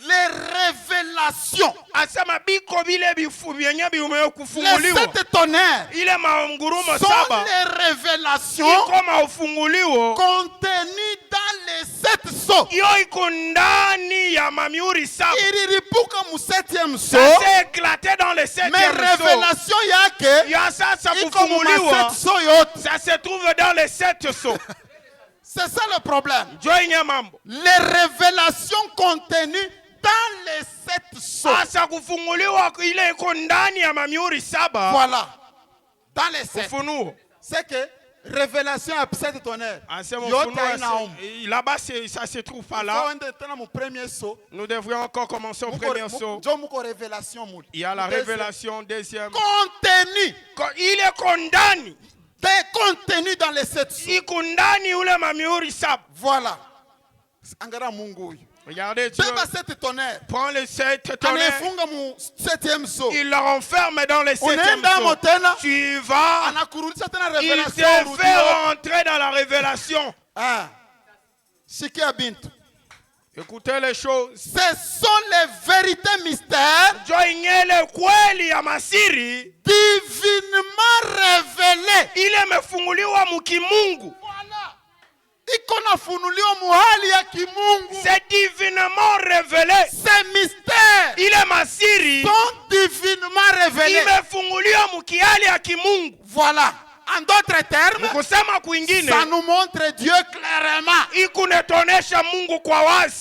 les révélations, les 7 tonnerres sont les révélations contenues dans les 7 sceaux. Il ripuka mu 7e sceau. Ça s'est éclaté dans le 7e mais révélation yake ça se trouve dans les 7 sceaux. C'est ça le problème. Les révélations contenues dans les 7 sceaux. Voilà. Dans les 7. C'est que révélation à 7 tonnerres. Là-bas, ça se trouve pas là. Nous devrions encore commencer au premier saut. Il y a la révélation deuxième. Contenu. Il est condamné. Contenu dans les 7 sceaux. Voilà. Regardez, Dieu prend les 7 tonnerres. Il leur enferme dans les 7e sceau. Tu vas. Il te fait rentrer dans la révélation. Écoutez les choses. Ce sont les vérités mystères divinement révélées. C'est divinement révélé. Ces mystères sont divinement révélés. Voilà. En d'autres termes, ça nous montre Dieu clairement.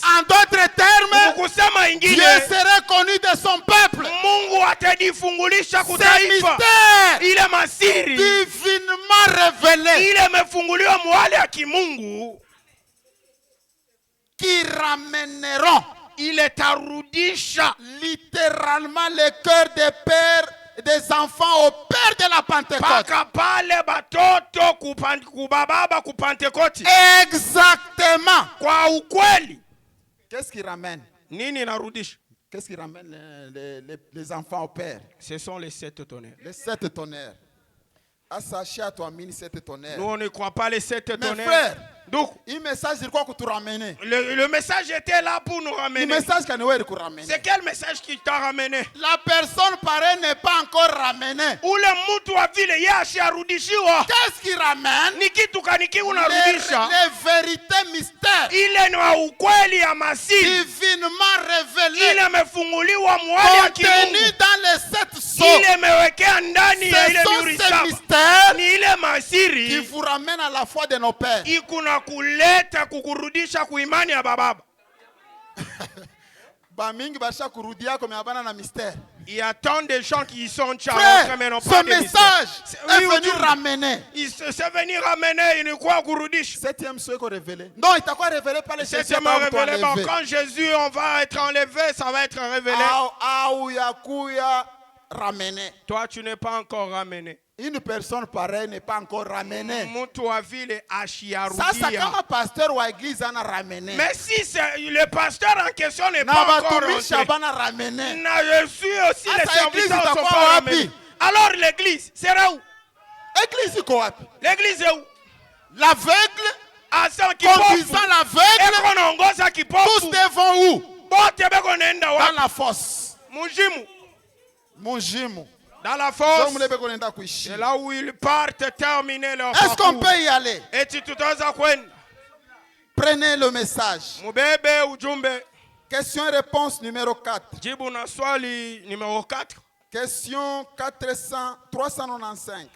En d'autres termes, Dieu serait connu de son peuple. Ces mystères divinement révélés qui ramèneront littéralement le cœur des pères et des enfants au Père de la Pentecôte. Exactement. Qu'est-ce qui ramène? Qu'est-ce qui ramène les enfants au Père? Ce sont les 7 tonnerres. Les 7 tonnerres. Nous, on ne croit pas les 7 tonnerres. Mes frères, donc, le message était là pour nous ramener. C'est quel message qui t'a ramené? La personne pareille n'est pas encore ramenée. Qu'est-ce qui ramène? Les vérités mystères divinement révélées contenues dans les 7 sceaux. Ce sont ces mystères qui vous ramènent à la foi de nos pères. Il y a tant de gens qui sont frère, mais non pas ce message est venu ramener. C'est venu ramener une croix Kurudish. 7e sceau révélé. Non, il t'a quoi révélé par les 7e révélé. Quand Jésus, on va être enlevé, ça va être révélé. Ramené. Toi, tu n'es pas encore ramené. Une personne pareille n'est pas encore ramenée. Ça, c'est comme un pasteur ou l'église a ramené. Mais si le pasteur en question n'est pas encore ramené, je suis aussi les serviteurs ne sont pas ramenés. Alors l'église sera où? L'église est où? L'aveugle, conduisant l'aveugle, tous devant où? Dans la fosse. Munjimu. Dans la fosse, c'est là où ils partent terminer leur parcours. Est-ce qu'on peut y aller? Prenez le message. Question et réponse numéro 4. Numéro 4. Question 395.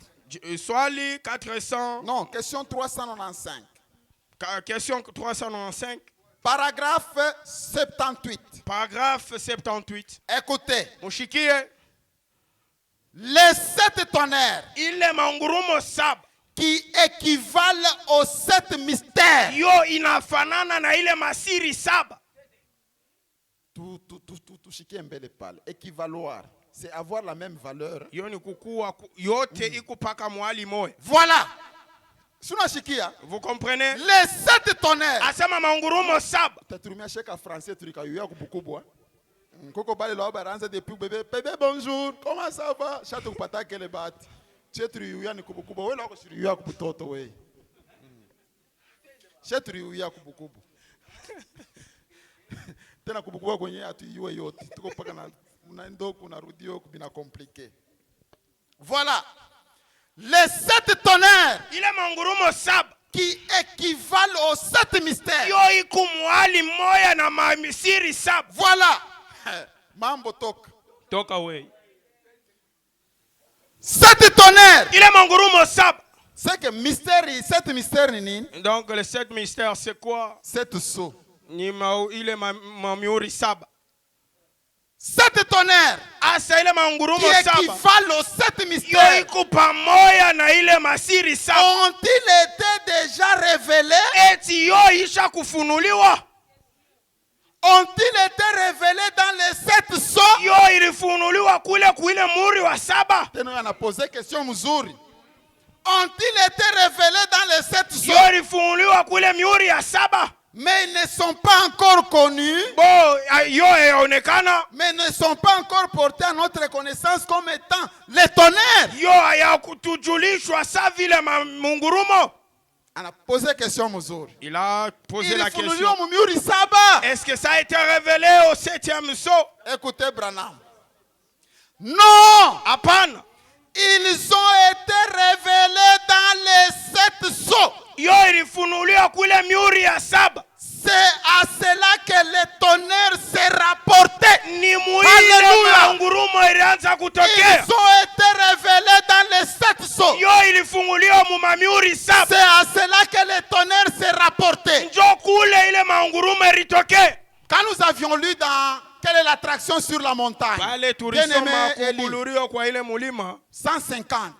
Non, question 395. Question 395. Paragraphe 78. Paragraphe 78. Écoutez. Les 7 tonnerres qui équivalent aux 7 mystères. Équivaloir, c'est avoir la même valeur. Voilà. Vous comprenez? Les 7 tonnerres. Bébé, bonjour, comment ça va? Voilà. Les 7 tonnerres ile mangurumo saba qui équivalent aux 7 mystères. yo iko mwali moya na mamisiri saba. Voilà. Mambo toka we 7 tonnerres. ile mangurumo saba. C'est que mystère, 7 mystères nini? Donc les 7 mystères c'est quoi? 7 sceaux. Ni ile mamiuri saba. 7 tonnerres asa ile mangurumo qui saba équivalent aux 7 mystères. yo iko pamoja na ile masiri saba. Ont-ils été déjà révélés? Eti yo isha kufunuliwa. Ont-ils été révélés dans les 7 sceaux? Yo ilifunuliwa kuile muri wa saba. Tena ana posé question mzuri. Ont-ils été révélés dans les 7 sceaux? Yo ilifunuliwa kuile miuri ya saba. Mais ils ne sont pas encore connus. Yo yaonekana. Mais ne sont pas encore portés à notre connaissance comme étant les tonnerres. Yo hayakutujulishwa sa vile mungurumo. On a posé question mzuri. Il a posé la question. Est-ce que ça a été révélé au 7e sceau? Écoutez Branham. Non. Apana. Ils ont été révélés dans les 7 sceaux. Yo ilifunuliwa kule miuri ya saba. C'est à cela que les tonnerres se rapportaient. Ni muile mangurumo ilianza kutokea. Ils ont été révélés dans les 7 sceaux. Yo ilifunguliwa mu mamiuri saba. C'est à cela que les tonnerres se rapportaient. Njo kule ile mangurumo ilitokea. Quand nous avions lu dans quelle est l'attraction sur la montagne? Bien-aimé Eli. 150.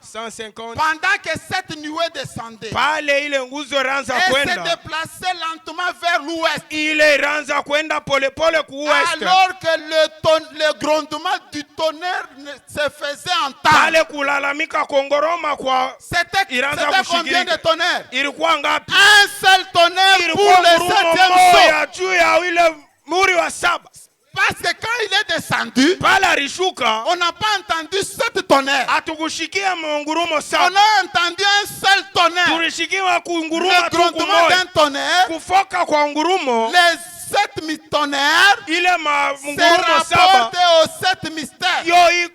Pendant que cette nuée descendait, elle se déplaçait lentement vers l'ouest. Alors que le grondement du tonnerre se faisait entendre. C'était combien de tonnerres? Un seul tonnerre pour le 7e sceau. Parce que quand il est descendu, on n'a pas entendu 7 tonnerres. On a entendu un seul tonnerre. Le grondement d'un tonnerre. Les 7 tonnerres se rapportent aux 7 mystères. C'est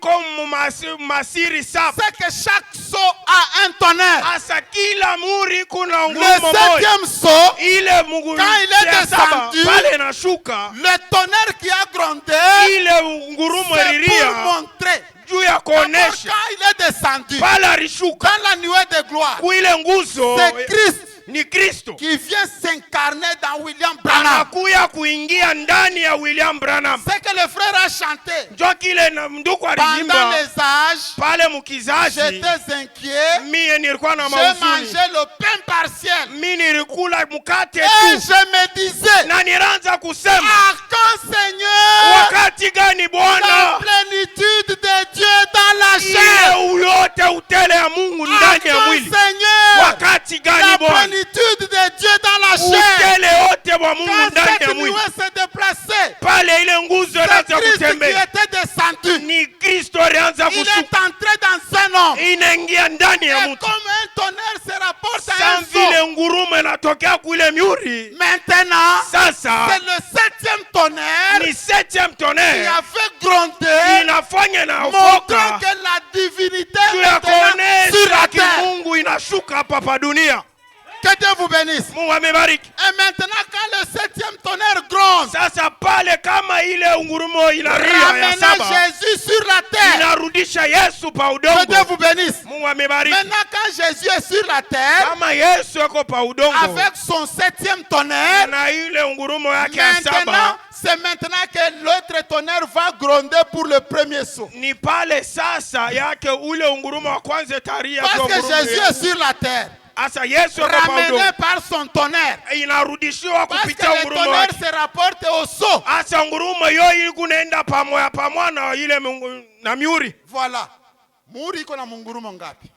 que chaque sceau a un tonnerre. Le 7e sceau, quand il est descendu, le tonnerre qui a grondé, c'est pour montrer. Quand il est descendu dans la nuée de gloire, c'est Christ ni Kristo qui vient s'incarner dans William Branham. Anakuya kuingia ndani ya William Branham. C'est que le frère a chanté. Ndio kile ndugu alijimba. Pendant les âges, pale mkizazi, j'étais inquiet. Mimi nilikuwa na mauzuni. Je mangeais le pain partiel. Mimi nilikula mkate tu. Et je me disais, na nilianza kusema, à quand Seigneur? Wakati gani Bwana? La plénitude de Dieu dans la chair. Ile uyote utele ya Mungu ndani ya mwili. Seigneur? Wakati gani Bwana? La plénitude de Dieu dans la chair. Utele wote wa Mungu ndani ya mwili. Quand cette nuée s'est déplacée, pale ile nguzo ilianza kutembea. Christ qui était descendu. Ni Kristo alianza kushuka. Il est entré dans un homme. Inaingia ndani ya mtu. Comme un tonnerre se rapporte à un sceau. Vile ngurumo inatokea kule miuri. Maintenant, sasa c'est le 7e tonnerre. Ni 7e tonnerre. Qui a fait gronder. Inafanya na montrant que la divinité est sur la terre. Mungu inashuka hapa dunia. Que Dieu vous bénisse. Mungu amebariki. Et maintenant quand le 7e tonnerre gronde, sasa pale kama ile ngurumo inalia ya saba, Jésus sur la terre. Inarudisha Yesu pa udongo. Que Dieu vous bénisse. Mungu amebariki. Maintenant quand Jésus est sur la terre, kama Yesu yuko pa udongo, avec son 7e tonnerre, na ile ngurumo yake ya saba, c'est maintenant que l'autre tonnerre va gronder pour le premier saut. Ni pale sasa yake ule ngurumo wa kwanza taria. Parce que Jésus est sur la terre. Asa Yesu ramené par son tonnerre. Inarudishiwa kupitia ngurumo. Parce que le tonnerre se rapporte au saut. Asa ngurumo yo ilikunaenda pamoja na ile na miuri. Voilà. Muri iko na ngurumo ngapi?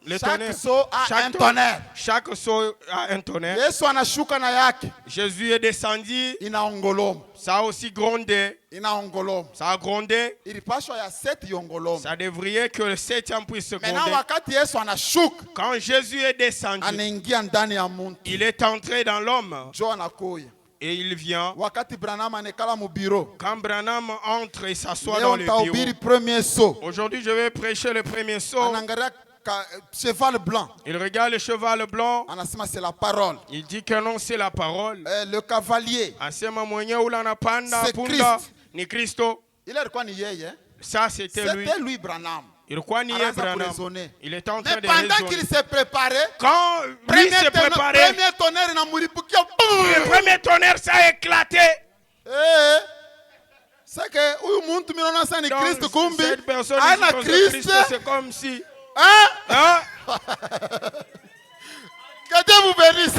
Chaque saut a un tonnerre. Chaque saut a un tonnerre. Yesu anashuka na yake. Jésus est descendu. Inaongoloma. Ça a aussi grondé. Inaongoloma. Ça a grondé. Ilipashwa ya 7 yongoloma. Ça devrait que le 7e puisse gronder. Maintenant wakati Yesu anashuka, quand Jésus est descendu, anaingia ndani ya muntu. Il est entré dans l'homme. Jo anakoya. Et il vient. Wakati Branham anekala mu bureau. Quand Branham entre et s'assoit dans le bureau. Premier saut. Aujourd'hui, je vais prêcher le premier saut. Cheval blanc. Il regarde le cheval blanc. C'est la parole. Il dit que non, c'est la parole. Le cavalier. C'est Christ. Ni Christo. Il est quoi ni yeye? Ça, c'était lui. C'était lui, Branham. Il était en train de raisonner. Pendant qu'il s'est préparé, quand lui s'est préparé, le premier tonnerre, ça a éclaté. C'est que Christ kumbi. Cette personne Christ, c'est comme si. Que Dieu vous bénisse.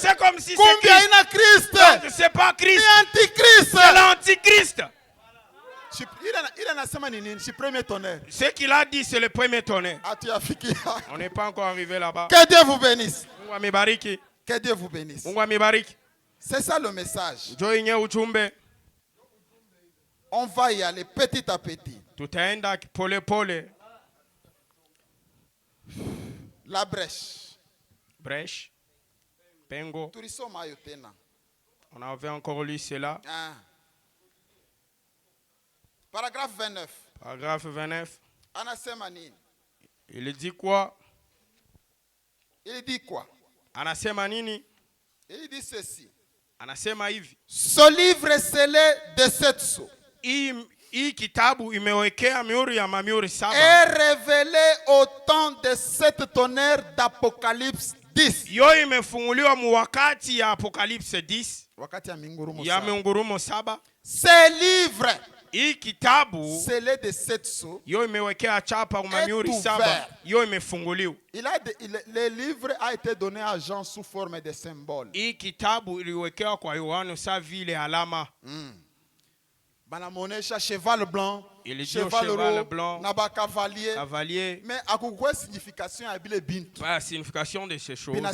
C'est comme si Christ. C'est pas Christ. Antichrist. C'est l'antichrist. Ce qu'il a dit, c'est le premier tonnerre. On n'est pas encore arrivé là-bas. Que Dieu vous bénisse. Que Dieu vous bénisse. C'est ça le message. On va y aller petit à petit. La brèche. Brèche. Pengo. On avait encore lu cela. Paragraphe 29. Paragraphe 29. Il dit quoi? Il dit quoi? Il dit ceci. Ce livre scellé de 7 sceaux est révélé au temps de 7 tonnerres d'Apocalypse 10. Ce livre scellé de 7 sceaux est ouvert. Le livre a été donné à Jean sous forme de symbole. Banamonesha cheval blanc, cheval blanc, naba cavalier. Mais à quoi signification a bile bintu? La signification de ces choses. Ça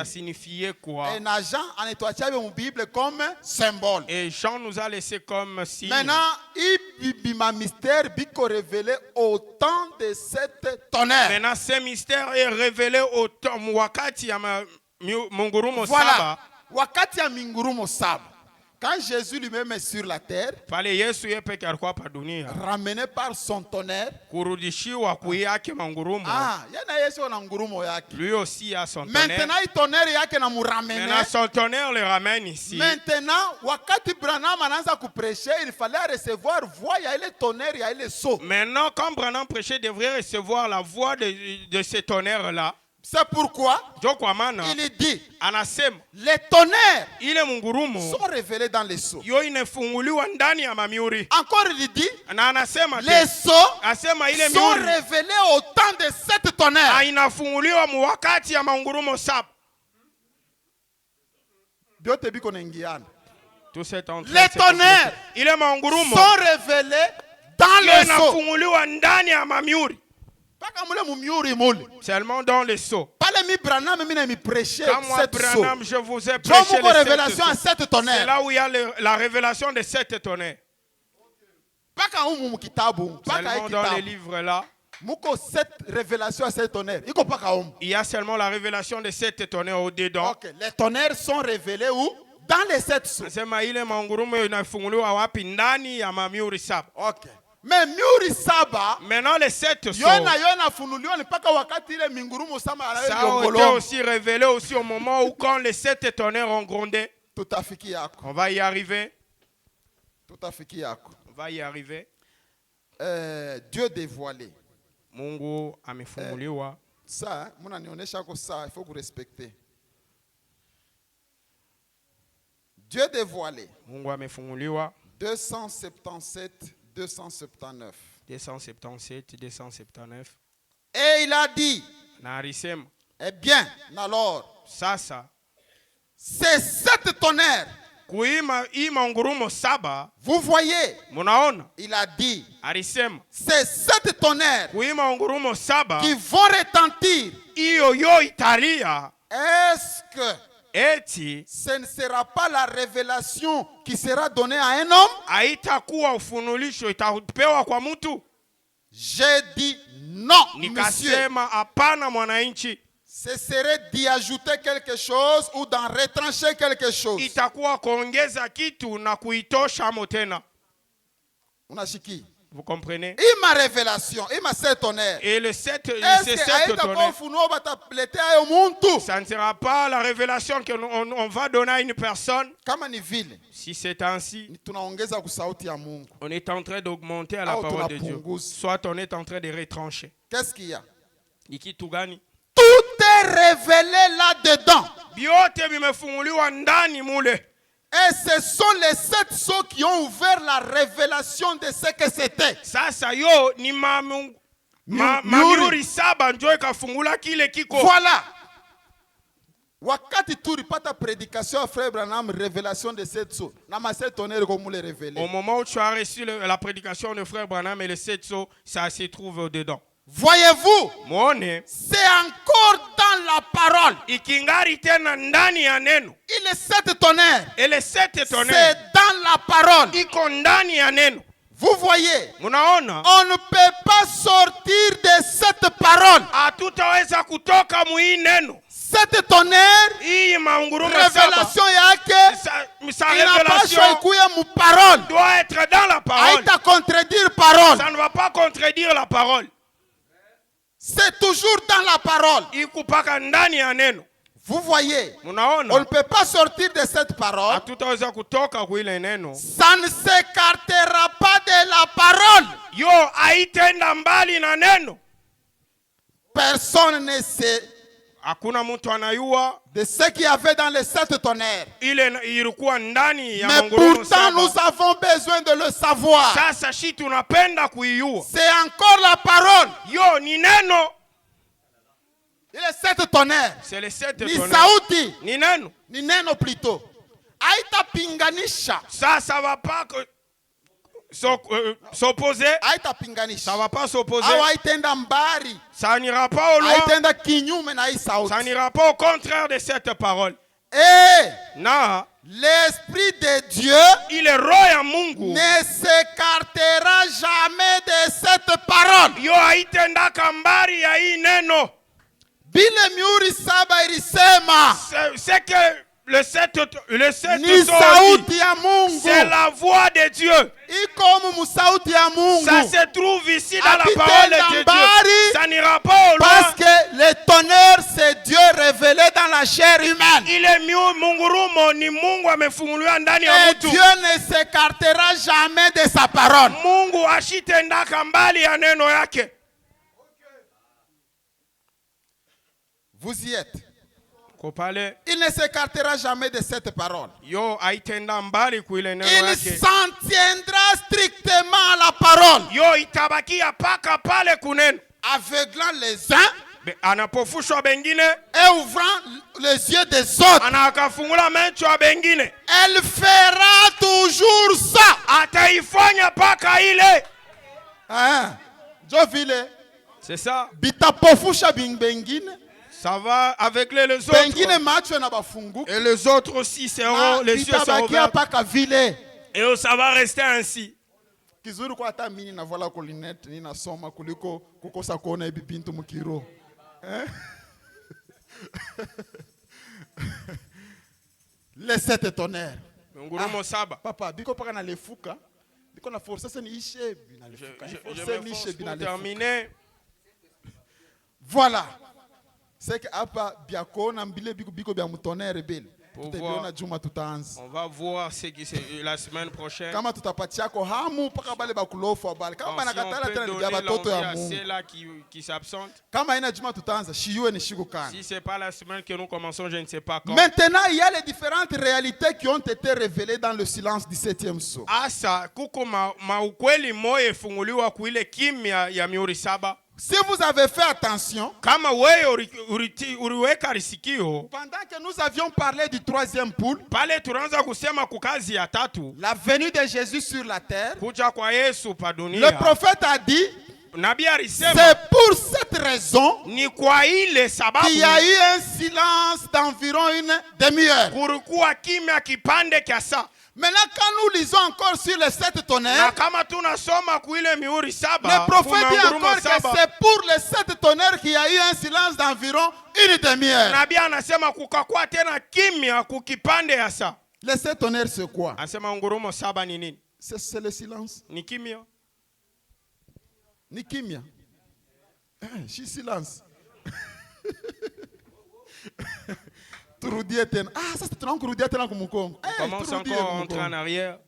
signifiait quoi? Et Jean a nettoyé la Bible comme symbole. Et Jean nous a laissé comme signe. Maintenant, il mystère biko révélé au temps de 7 tonnerres. Maintenant, ce mystère est révélé au temps wakati ya mungurumo saba. Voilà. Wakati ya mungurumo saba. Quand Jésus lui-même est sur la terre, ramené par son tonnerre, lui aussi a son tonnerre. Maintenant, son tonnerre le ramène ici. Maintenant, wakati Branham ananza kuprêcher, il fallait recevoir voix, il y a le tonnerre, il y a le sceau. Maintenant, quand Branham prêchait, il devrait recevoir la voix de ce tonnerre-là. C'est pourquoi il dit les tonnerres sont révélés dans les sceaux. Encore il dit les sceaux sont révélés au temps de 7 tonnerres. Les tonnerres sont révélés dans les sceaux. Seulement dans les sceaux. Quand moi, Branham, je vous ai prêché les révélation à 7 tonnerres. C'est là où il y a la révélation de 7 tonnerres. Seulement dans les livres là. Il y a seulement la révélation de 7 tonnerres au-dedans. Les tonnerres sont révélés où? Dans les 7 sceaux. Mais Miuri Saba, maintenant les 7 sceaux, ça a été aussi révélé aussi au moment où quand les 7 tonnerres ont grondé. On va y arriver. On va y arriver. Dieu dévoilé. Mungu amefunuliwa. Ça, il faut que vous respectez. Dieu dévoilé. Mungu amefunuliwa. 277. 279. 277, 279. Et il a dit, eh bien, alors, ça. C'est 7 tonnerres. Vous voyez, il a dit, c'est 7 tonnerres qui vont retentir. Est-ce que ce ne sera pas la révélation qui sera donnée à un homme? J'ai dit non, monsieur. ce serait d'y ajouter quelque chose ou d'en retrancher quelque chose. Itakuwa kuongeza kitu na kuitosha motena. Unashiki? Vous comprenez? Et ma révélation, et ma sept tonnerres. Et le sept tonnerres. Ça ne sera pas la révélation qu'on va donner à une personne. Si c'est ainsi, on est en train d'augmenter à la parole de Dieu. Soit on est en train de retrancher. Qu'est-ce qu'il y a? Tout est révélé là-dedans. Et ce sont les 7 sceaux qui ont ouvert la révélation de ce que c'était. Voilà. Wakati tulipata prédication frère Branham révélation de 7 sceaux. Na ma 7 tonnerres comme les révéler. Au moment où tu as reçu la prédication de frère Branham et les 7 sceaux, ça se trouve dedans. Voyez-vous, c'est encore dans la parole. Et les 7 tonnerres, c'est dans la parole. Vous voyez, on ne peut pas sortir de cette parole. 7 tonnerres, révélation yake, doit être dans la parole. Ça ne va pas contredire la parole. C'est toujours dans la parole. Vous voyez, on ne peut pas sortir de cette parole. Ça ne s'écartera pas de la parole. Personne ne sait de ce qu'il y avait dans les 7 tonnerres. Mais pourtant, nous avons besoin de le savoir. C'est encore la parole. Et les 7 tonnerres. C'est les 7 tonnerres. Ni sauti. Ni neno. Ni neno plutôt. Aita pinganisha. Ça va pas s'opposer. Aita pinganisha. Ça va pas s'opposer. Aitenda mbari. Ça n'ira pas au loin. Aitenda kinyume na sauti. Ça n'ira pas au contraire de cette parole. Non. L'Esprit de Dieu ne s'écartera jamais de cette parole. Yo aitenda kambari ya hii neno. Bile miuri saba ilisema. C'est que le 7 c'est la voix de Dieu. Ça se trouve ici dans la parole de Dieu. Ça n'ira pas au loin. Parce que le tonnerre, c'est Dieu révélé dans la chair humaine. Et Dieu ne s'écartera jamais de sa parole. Vous y êtes. Il ne s'écartera jamais de cette parole. Il s'en tiendra strictement à la parole. Aveuglant les uns et ouvrant les yeux des autres. Elle fera toujours ça. C'est ça. Ça va avec les autres. Et les autres aussi seront, les yeux seront ouverts. Et ça va rester ainsi. Les 7 tonnerres. Papa, je vais terminer. Voilà. C'est que apa biakona mbile biko bia mutonere bele. On va voir ce qui c'est la semaine prochaine. Kama tutapatia ko hamu paka bale bakulofu abale. Kama banakatala tena ni bia batoto ya Mungu. C'est là qui s'absente. Kama ina juma tutaanza shiyue ni shiku kana. Si c'est pas la semaine que nous commençons, je ne sais pas quand. Maintenant, il y a les différentes réalités qui ont été révélées dans le silence du 7e sceau. Asa kuko maukweli moyo efunguliwa kuile kimya ya mihuri saba. Si vous avez fait attention, pendant que nous avions parlé du 3e poule, la venue de Jésus sur la terre, le prophète a dit, c'est pour cette raison qu'il y a eu un silence d'environ une demi-heure. Maintenant, quand nous lisons encore sur les 7 tonnerres, le prophète dit encore que c'est pour les 7 tonnerres qu'il y a eu un silence d'environ une demi-heure. Les 7 tonnerres, c'est quoi? C'est le silence. Ni kimia. Je suis silence. Ça c'est un on commence encore à entrer en arrière.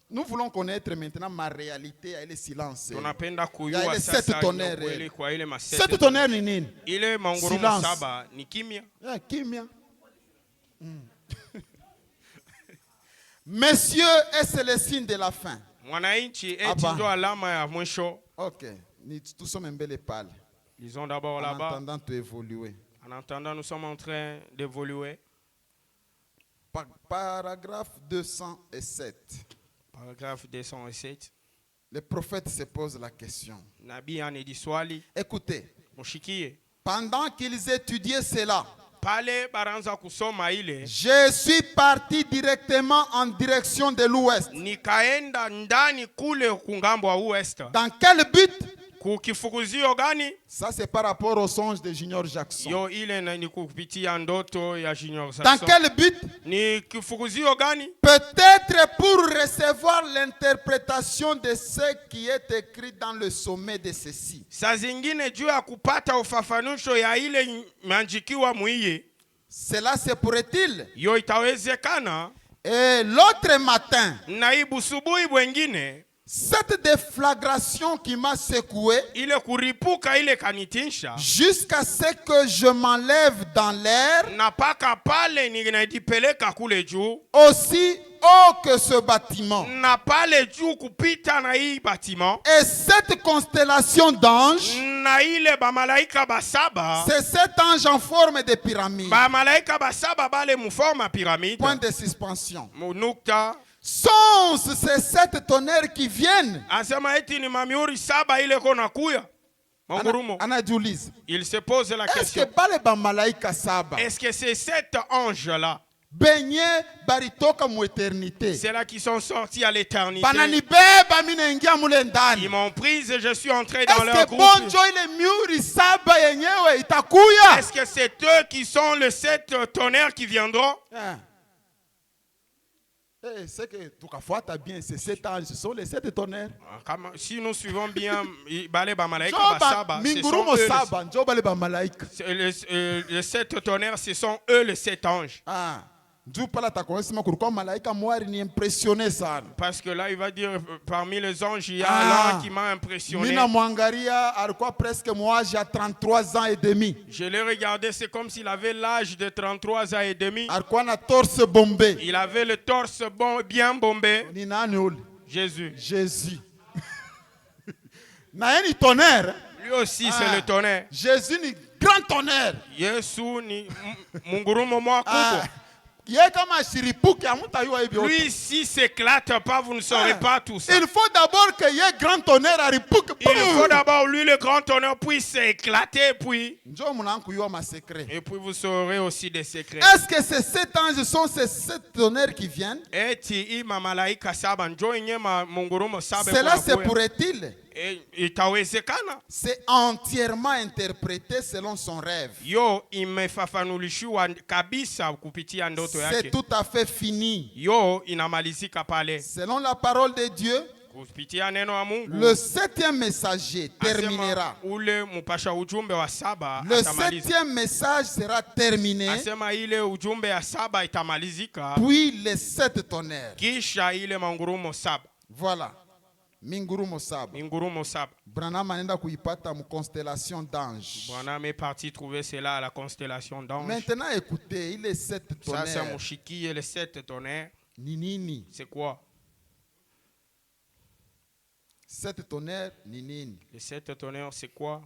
Nous voulons connaître maintenant ma réalité et le silence. Il y a les 7 tonnerres. 7 tonnerres ni nini? Silence. Ni kimia. Kimia. Messieurs, est-ce le signe de la fin? Ok. Nous sommes en belle pâle. Lisons d'abord là-bas. En attendant de évoluer. En attendant, nous sommes en train d'évoluer. Paragraphe 207. Paragraphe 207. Le prophète se pose la question. Écoutez. Pendant qu'ils étudiaient cela, je suis parti directement en direction de l'ouest. Dans quel but? Ça c'est par rapport au songe de Junior Jackson. Dans quel but? Peut-être pour recevoir l'interprétation de ce qui est écrit dans le sommet de ceci. Cela se pourrait-il? Et l'autre matin, cette déflagration qui m'a secoué jusqu'à ce que je m'enlève dans l'air, aussi haut que ce bâtiment. Et cette constellation d'anges, c'est 7 anges en forme de pyramide. Point de suspension. Sont ces 7 tonnerres qui viennent? Il se pose la question. Est-ce que ces 7 anges-là, c'est là qui sont sortis à l'éternité? Ils m'ont prise et je suis entré dans leur groupe. Est-ce que c'est eux qui sont les 7 tonnerres qui viendront? C'est que bien, ces 7 anges, ce sont les 7 tonnerres. Si nous suivons bien, les 7 tonnerres, ce sont eux les 7 anges. Parce que là, il va dire, parmi les anges, il y a l'un qui m'a impressionné. Je l'ai regardé, c'est comme s'il avait l'âge de 33 ans et demi. Il avait le torse bien bombé. Jésus. Lui aussi, c'est le tonnerre. Jésus ni grand tonnerre. Lui, s'il s'éclate pas, vous ne saurez pas tout ça. Il faut d'abord qu'il y ait grand tonnerre à Ripouk. Il faut d'abord, lui, le grand tonnerre, puisse s'éclater, et puis vous saurez aussi des secrets. Est-ce que ces 7 anges sont ces 7 tonnerres qui viennent? Cela se pourrait-il? C'est entièrement interprété selon son rêve. C'est tout à fait fini. Selon la parole de Dieu, le 7e messager terminera. Le 7e message sera terminé. Puis les 7 tonnerres. Voilà. Mingurumo Saba. Branham anenda kuipata mu constellation d'anges. Branham est parti trouver cela à la constellation d'anges. Maintenant écoutez, il est 7 tonnerres. Ça c'est Mushiki et les 7 tonnerres. Ninini. C'est quoi? 7 tonnerres ninini. Les 7 tonnerres c'est quoi?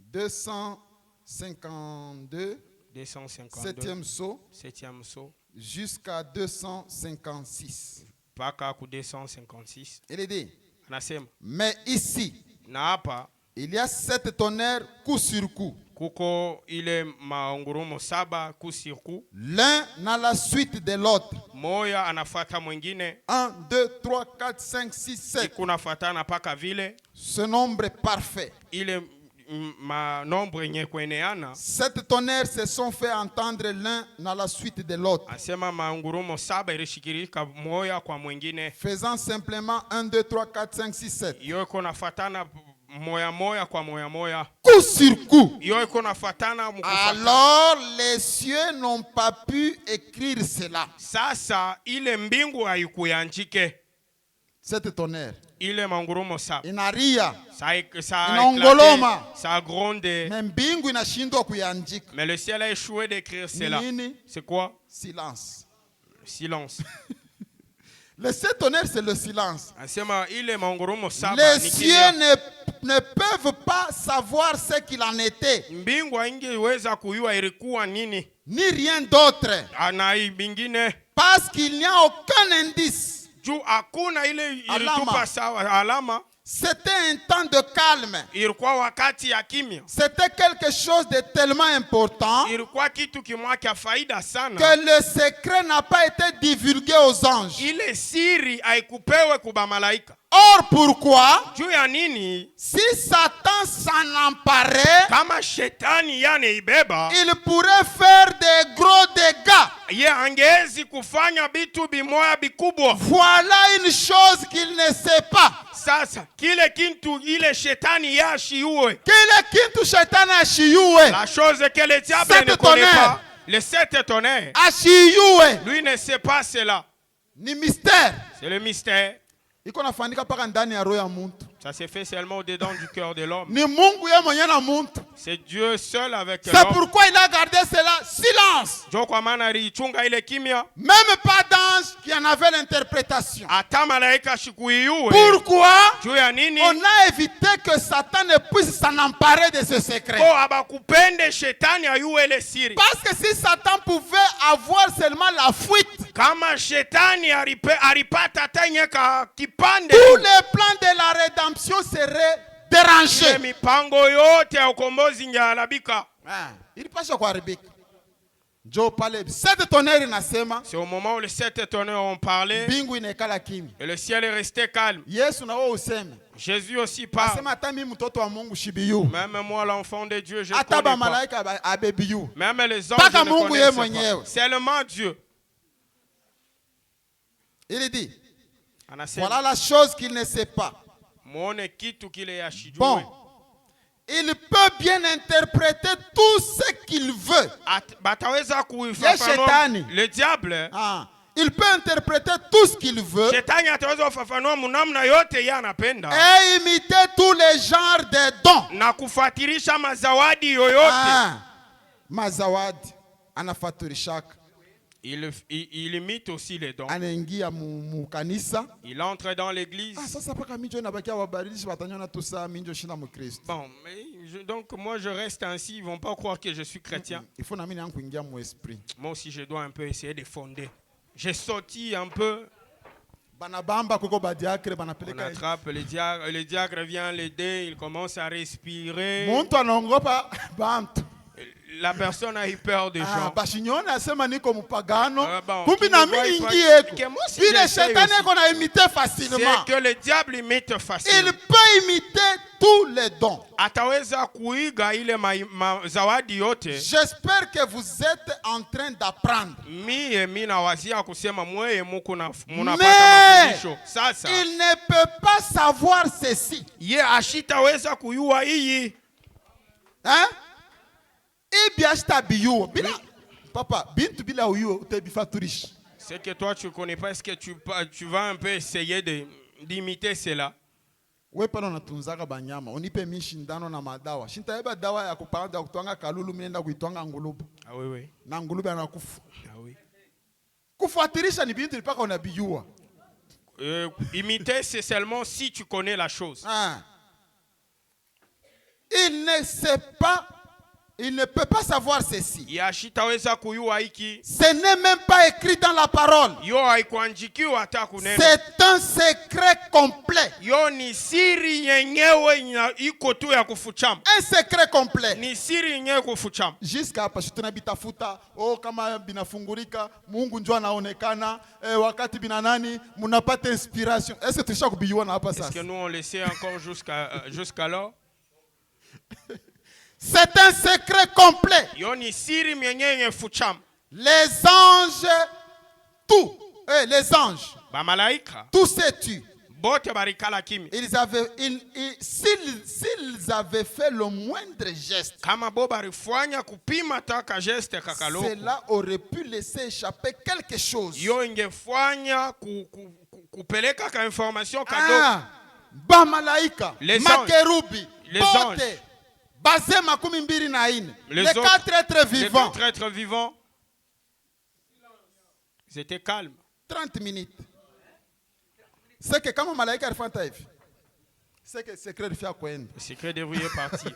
252. 7e saut. 7e saut. Jusqu'à 256. Paka ku 256. Il est dit. Anasema. Mais ici, na hapa il y a 7 tonnerres coup sur coup. Kuko ile maungurumo saba kusiku. L'un à la suite de l'autre. Moya anafata mwingine. 1, 2, 3, 4, 5, 6, 7. Ikunafatana paka vile. Ce nombre est parfait. Ile ma nombre nye kweneana. 7 tonnerres se sont fait entendre l'un à la suite de l'autre. Asema maungurumo saba ilishikirika moya kwa mwingine. Faisant simplement 1, 2, 3, 4, 5, 6, 7. Yo kunafatana moya moya kwa moya moya. Coup sur coup. Yo kunafatana mukufata. Alors les cieux n'ont pas pu écrire cela. Sasa ile mbingu haikuandike. 7 tonnerres. Ile mangurumo saba. Inaria. Inaongoloma. Ça a grondé. Mbingu inashindwa kuandika. Mais le ciel a échoué d'écrire cela. C'est quoi? Silence. Silence. Les 7 tonnerres, c'est le silence. Les cieux ne peuvent pas savoir ce qu'il en était. Ni rien d'autre. Parce qu'il n'y a aucun indice. C'était un temps de calme. C'était quelque chose de tellement important que le secret n'a pas été divulgué aux anges. Or, pourquoi? Si Satan s'en emparait, il pourrait faire des gros dégâts. Voilà une chose qu'il ne sait pas. La chose que le diable ne connaît pas, les 7 tonnerres, lui ne sait pas cela. C'est le mystère. Ça s'est fait seulement au-dedans du cœur de l'homme. C'est Dieu seul avec l'homme. C'est pourquoi il a gardé cela silence. Même pas d'ange qui en avait l'interprétation. Pourquoi? On a évité que Satan ne puisse s'en emparer de ce secret. Parce que si Satan pouvait avoir seulement la fuite, tous les plans de la rédemption seraient dérangés. C'est au moment où les 7 tonnerres ont parlé et le ciel est resté calme. Jésus aussi parle. Même moi, l'enfant de Dieu, je ne connais pas. Même les anges ne connaissent pas. Seulement Dieu. Il dit, voilà la chose qu'il ne sait pas. Bon, il peut bien interpréter tout ce qu'il veut. Le diable, il peut interpréter tout ce qu'il veut et imiter tous les genres de dons. Mazawadi anafaturishaka. Il imite aussi les dons. Il entre dans l'église. Bon, donc moi je reste ainsi, ils ne vont pas croire que je suis chrétien. Moi aussi je dois un peu essayer de fonder. J'ai sorti un peu. On attrape le diacre vient l'aider, il commence à respirer. La personne a eu peur des gens. C'est que le diable imite facilement. Il peut imiter tous les dons. J'espère que vous êtes en train d'apprendre. Mais il ne peut pas savoir ceci. Hein? Papa, c'est que toi tu ne connais pas, est-ce que tu vas un peu essayer d'imiter cela? Ah oui, oui. Ah oui. Imiter, c'est seulement si tu connais la chose. Il ne sait pas il ne peut pas savoir ceci. Ce n'est même pas écrit dans la parole. C'est un secret complet. Un secret complet. Jusqu'à parce que bitafuta kama binafungurika Mungu njoo anaonekana wakati binanani mnapata inspiration. Est-ce que tu kubiona hapa sasa? Est-ce que nous on le sait encore jusqu'alors? C'est un secret complet. Les anges, tout, les anges, tout sais-tu. S'ils avaient fait le moindre geste, cela aurait pu laisser échapper quelque chose. Les makerubi, les anges, les quatre êtres vivants, ils étaient calmes. 30 minutes. C'est que quand malaika alifanya hivi, c'est que secret de quoi? Le secret devrait partir.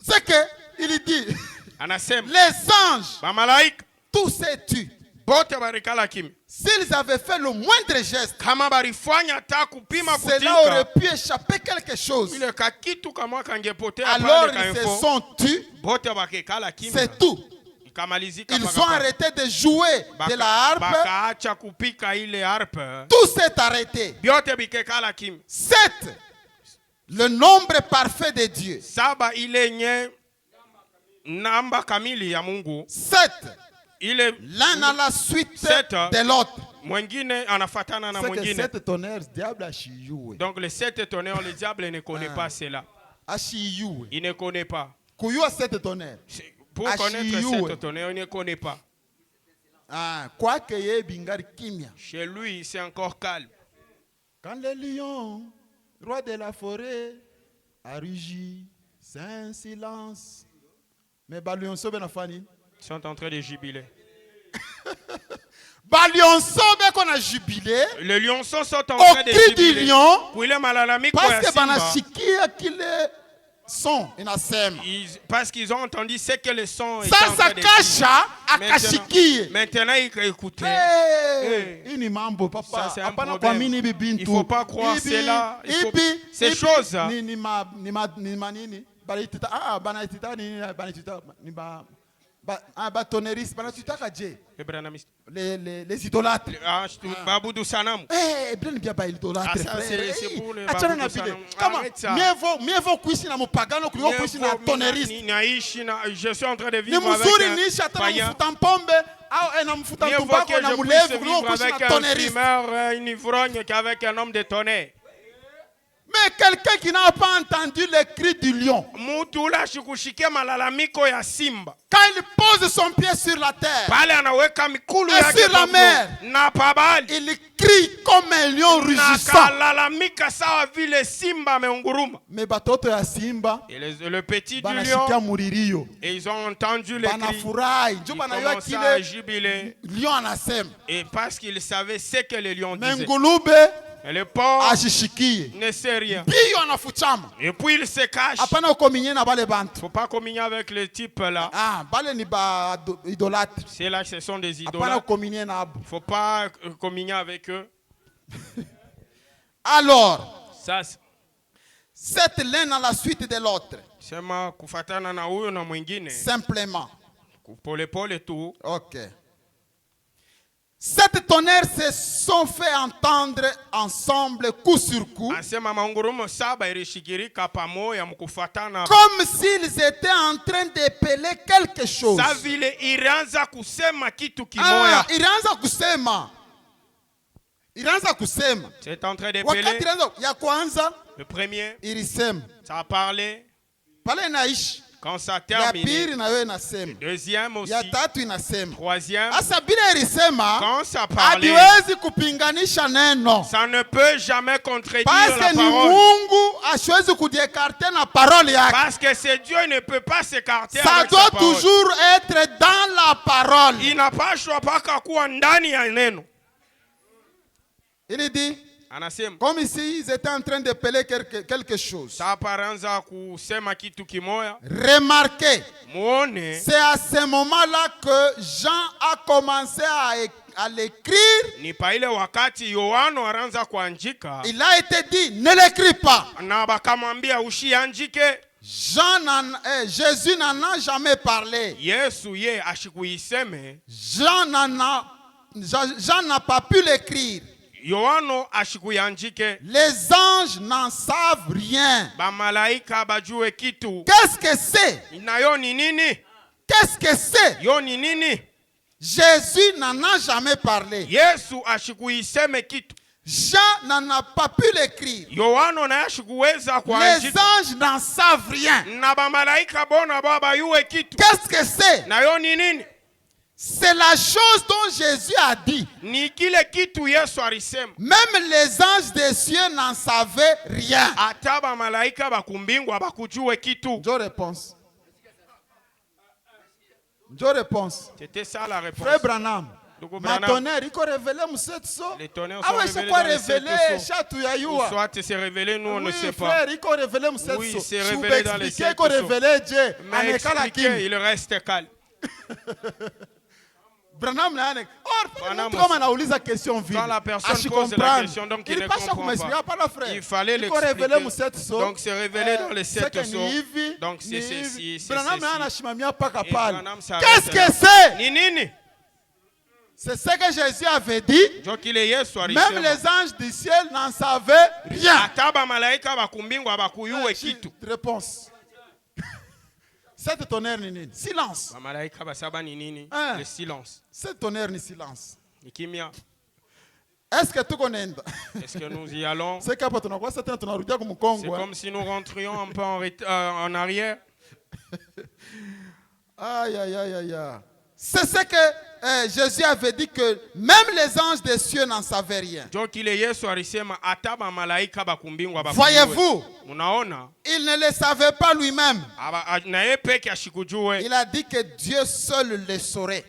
C'est que il dit les anges, tout sais-tu. S'ils avaient fait le moindre geste, cela aurait pu échapper quelque chose. Alors ils se sont tus. C'est tout. Ils ont arrêté de jouer de la harpe. Tout s'est arrêté. 7. Le nombre parfait de Dieu. 7. L'un à la suite de l'autre. Donc les 7 tonnerres, le diable ne connaît pas cela. Il ne connaît pas. Pour connaître 7 tonnerres, il ne connaît pas. Chez lui, c'est encore calme. Quand le lion, roi de la forêt, a rugi, c'est un silence. Mais ils sont en train de jubiler. Les lionceaux sont en train de jubiler. Parce que parce qu'ils ont entendu ce que le son est. Maintenant ils écoutent. Ça c'est un problème. Il ne faut pas croire cela. Ces choses. Les idolâtres. Je suis en train de vivre avec un païen. Avec un fumeur, un ivrogne qu'avec un homme de tonnerre. Mais quelqu'un qui n'a pas entendu le cri du lion, quand il pose son pied sur la terre et sur la mer, il crie comme un lion rugissant. Mais et le petit du lion, et ils ont entendu le cri, ils commencent à jubiler. Et parce qu'ils savaient ce que le lion disait. Et le porc ne sait rien. Et puis il se cache. Il ne faut pas communier avec les types là. C'est là que ce sont des idolâtres. Il ne faut pas communier avec eux. Alors, c'est l'un à la suite de l'autre. Simplement. Ok. 7 tonnerres se sont fait entendre ensemble coup sur coup, comme s'ils étaient en train d'épeler quelque chose. C'est en train d'épeler. Le premier, ça a parlé. Quand ça termine, le deuxième aussi, troisième, quand ça parlait, ça ne peut jamais contredire la parole. Parce que c'est Dieu ne peut pas s'écarter avec sa parole. Ça doit toujours être dans la parole. Il n'a pas le choix. Il dit, Comme ici, ils étaient en train de peler quelque chose. Remarquez, c'est à ce moment-là que Jean a commencé à l'écrire. Il a été dit, ne l'écris pas. Jésus n'en a jamais parlé. Jean n'a pas pu l'écrire. Les anges n'en savent rien. Qu'est-ce que c'est? Qu'est-ce que c'est? Jésus n'en a jamais parlé. Jean n'en a pas pu l'écrire. Les anges n'en savent rien. Qu'est-ce que c'est? C'est la chose dont Jésus a dit. Même les anges des cieux n'en savaient rien. Je réponse. C'était ça la réponse. Frère Branham. Ma tonnerre, il faut révéler les tonnerres sont révélés dans les sept sceaux. Soit c'est révélé, nous on ne sait pas. Frère, il faut révéler oui, c'est révélé dans les sept sceaux. Mais expliquer, il reste calme. Branham question quand la personne pose la question, donc il ne comprend pas. Il fallait l'expliquer. Donc c'est révélé dans les sept sceaux. Donc c'est ceci, c'est ceci. Qu'est-ce que c'est? C'est ce que Jésus avait dit. Même les anges du ciel n'en savaient rien. Réponse. C'est tonnerre nini. Silence. Le silence. C'est tonnerre ni silence. Est-ce que tu connais? Est-ce que nous y allons? C'est comme si nous rentrions un peu en arrière. Aïe, aïe, aïe, aïe. C'est ce que Jésus avait dit, que même les anges des cieux n'en savaient rien. Voyez-vous, il ne le savait pas lui-même. Il a dit que Dieu seul le saurait.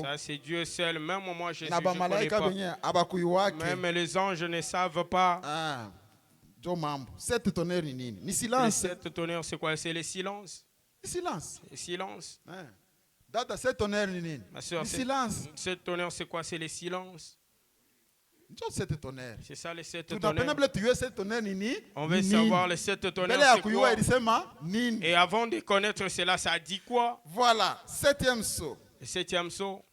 Ça c'est Dieu seul. Même moi je ne connais pas. Même les anges ne savent pas. Sept tonnerres ni silence. Sept tonnerres, c'est quoi? C'est le silence. Silence. Le silence. Data sept tonnerres ni silence. Sept tonnerres, c'est quoi? C'est le silence. C'est ça les sept tonnerres. On veut savoir les sept tonnerres, c'est quoi? Et avant de connaître cela, ça dit quoi? Voilà, septième sceau. Le septième sceau.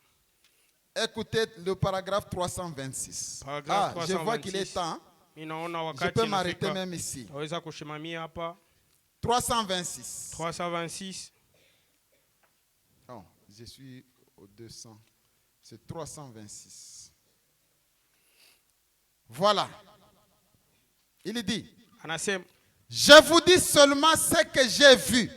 Écoutez le paragraphe 326. Paragraphe 326. Je vois qu'il est temps. Je peux m'arrêter même ici. 326. 326. Non, je suis au 200. C'est 326. Voilà. Il dit, je vous dis seulement ce que j'ai vu.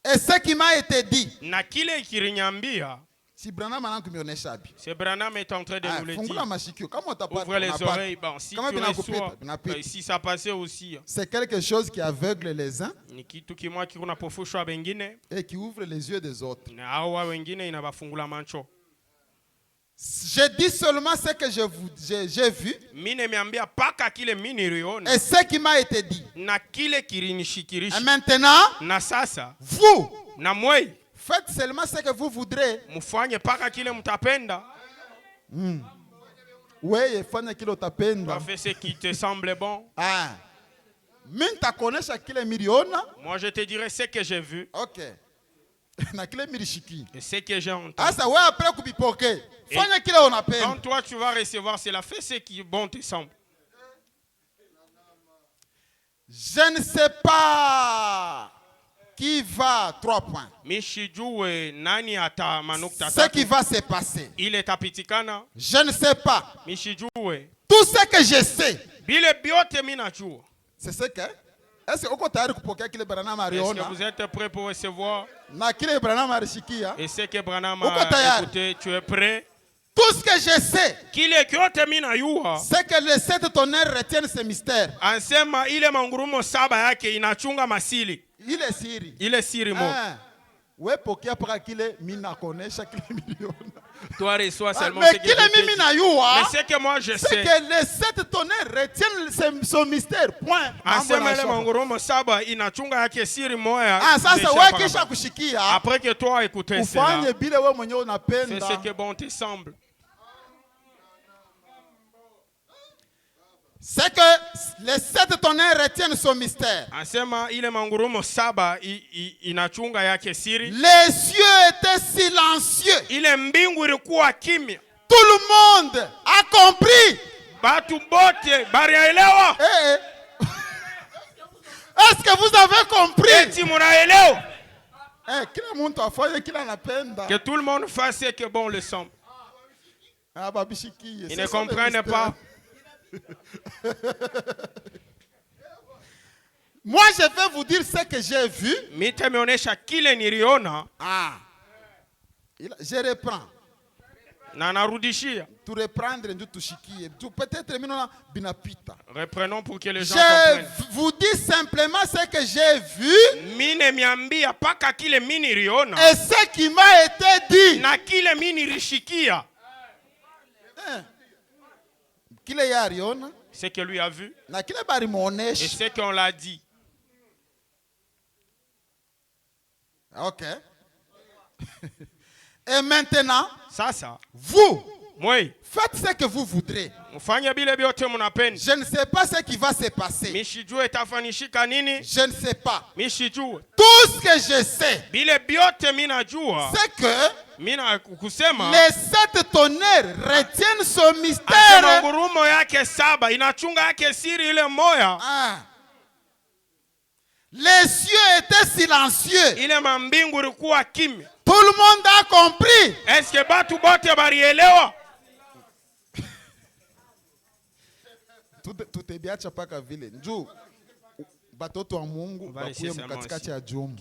Et ce qui m'a été dit. Si Branham est en train de nous le dire. Ouvre les oreilles. Bon, si tu reçois, si ça passait aussi. C'est quelque chose qui aveugle les uns et qui ouvre les yeux des autres. Je dis seulement ce que j'ai vu et ce qui m'a été dit. Et maintenant, vous faites seulement ce que vous voudrez. Oui, fanya kile utapenda. Fais ce qui te semble bon. Moi, je te dirai ce que j'ai vu. Ok. Et ce que j'ai entendu. Quand toi tu vas recevoir cela, fais ce qui bon te semble. Je ne sais pas qui va 3 points. Ce qui va se passer. Je ne sais pas. Tout ce que je sais. C'est ce que. Est-ce que vous êtes prêts pour recevoir? Et ce que Branham a écouté, tu es prêt? Tout ce que je sais, c'est que les sept tonnerres retiennent ce mystère. Il est siri. Toi reçois seulement ce que je te dis. Mais ce que moi je sais, c'est que les 7 tonnerres retiennent ce mystère. Point. Après que toi écoutes cela, c'est ce que bon te semble. C'est que les 7 tonnerres retiennent ce mystère. Les cieux étaient silencieux. Tout le monde a compris. Est-ce que vous avez compris? Que tout le monde fasse ce que bon le semble. Ils ne comprennent pas. Moi, je vais vous dire ce que j'ai vu. Je reprends. Tu reprendre reprenons pour que les gens comprennent. Je vous dis simplement ce que j'ai vu et ce qui m'a été dit. Ce que lui a vu et ce qu'on l'a dit. Ok. Et maintenant, vous, faites ce que vous voudrez. Je ne sais pas ce qui va se passer. Je ne sais pas. Tout ce que je sais, c'est que les 7 tonnerres retiennent ce mystère. Les cieux étaient silencieux. Tout le monde a compris. Est-ce que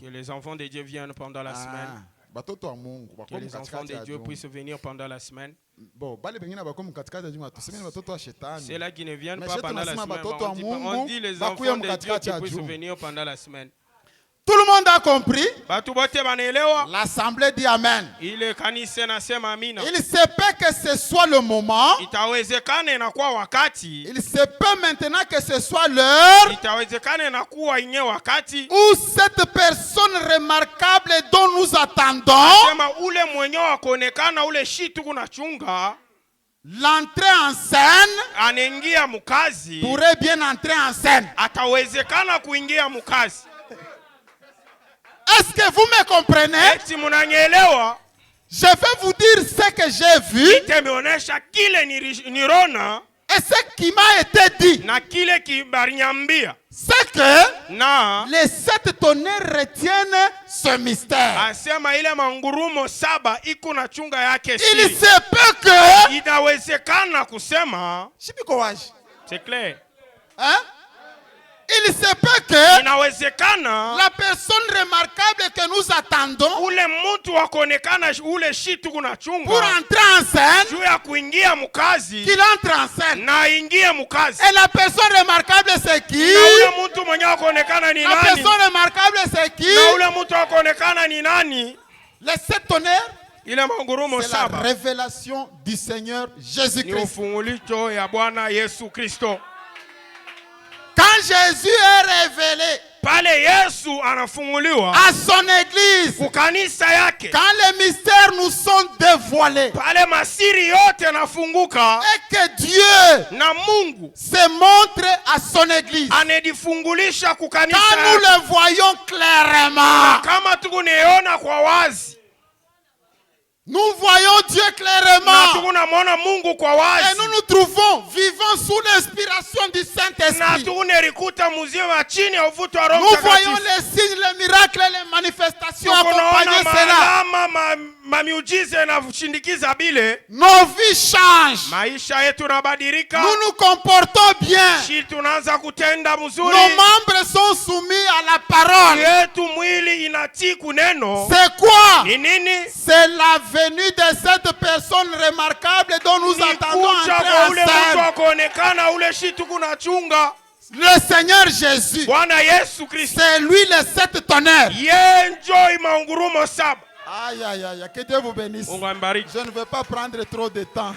que les enfants de Dieu viennent pendant la semaine. Que les enfants de Dieu puissent venir pendant la semaine. C'est là qui ne viennent pas pendant la semaine. On dit les enfants de Dieu qui puissent venir pendant la semaine. Tout le monde a compris. L'assemblée dit Amen. Il se peut que ce soit le moment. Il se peut maintenant que ce soit l'heure où cette personne remarquable dont nous attendons l'entrée en scène pourrait bien entrer en scène. Est-ce que vous me comprenez? Je vais vous dire ce que j'ai vu et ce qui m'a été dit. C'est que les 7 tonnerres retiennent ce mystère. Il se peut que c'est clair. Hein? Il se peut que la personne remarquable que nous attendons pour entrer en scène, qu'il entre en scène. Et la personne remarquable c'est qui? La personne remarquable c'est qui? Les 7 tonnerres, c'est la révélation du Seigneur Jésus-Christ. Quand Jésus est révélé à son église, quand les mystères nous sont dévoilés et que Dieu se montre à son église, quand nous le voyons clairement, nous voyons Dieu clairement et nous nous trouvons vivant sous l'inspiration du Saint-Esprit. Nous voyons les signes, les miracles et les manifestations accompagner cela. Nos vies changent. Nous nous comportons bien. Nos membres sont soumis à la parole. C'est quoi? C'est la venue de cette personne remarquable dont nous attendons entrer en scène. Le Seigneur Jésus, c'est lui les 7 tonnerres. Aïe, aïe, aïe, que Dieu vous bénisse. Je ne veux pas prendre trop de temps.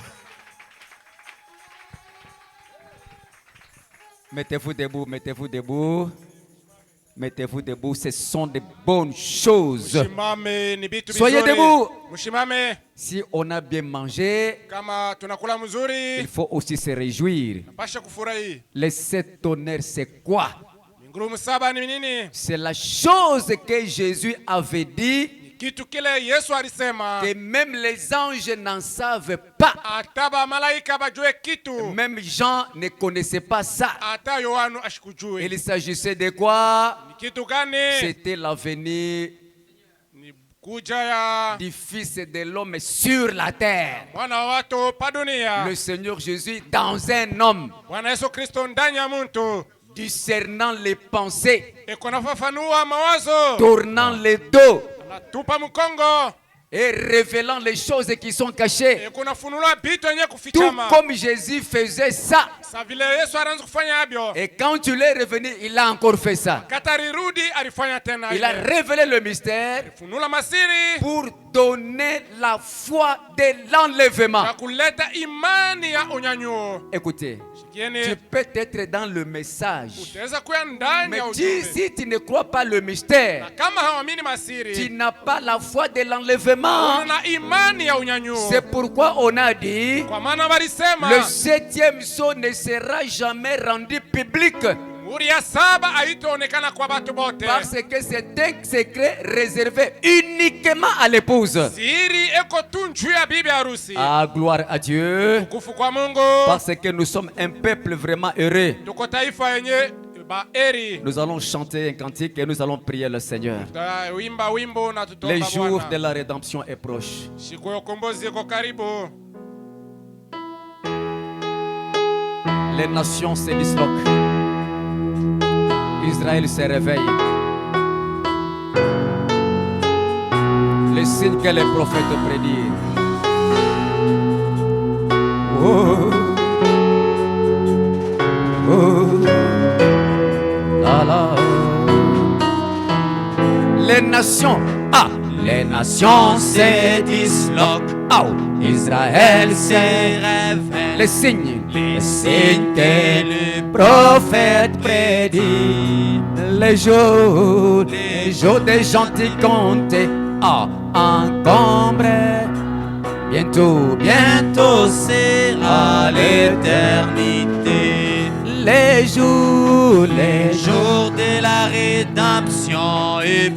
Mettez-vous debout, mettez-vous debout. Mettez-vous debout, ce sont de bonnes choses. Soyez debout. Si on a bien mangé, il faut aussi se réjouir. Les 7 tonnerres, c'est quoi? C'est la chose que Jésus avait dit, que même les anges n'en savent pas. Même Jean ne connaissait pas ça. Il s'agissait de quoi? C'était l'avenir du Fils de l'homme sur la terre. Le Seigneur Jésus dans un homme, discernant les pensées, tournant le dos et révélant les choses qui sont cachées. Tout comme Jésus faisait ça. Et quand tu l'es revenu, il a encore fait ça. Il a révélé le mystère pour donner la foi de l'enlèvement. Écoutez, tu peux être dans le message, mais si tu ne crois pas le mystère, tu n'as pas la foi de l'enlèvement. C'est pourquoi on a dit, le 7e sceau ne sera jamais rendu public. Parce que c'est un secret réservé uniquement à l'épouse. Ah, gloire à Dieu. Parce que nous sommes un peuple vraiment heureux. Nous allons chanter un cantique et nous allons prier le Seigneur. Les jours de la rédemption est proche. Les nations se disloquent. Israël se réveille. Les signes que les prophètes prédisent. Oh, oh, la, la. Les nations, les nations se disloquent. Oh, Israël se réveille. Les signes que le prophète prédit. Les jours des gentils comptés encombrés. Bientôt sera l'éternité. Les jours de la rédemption est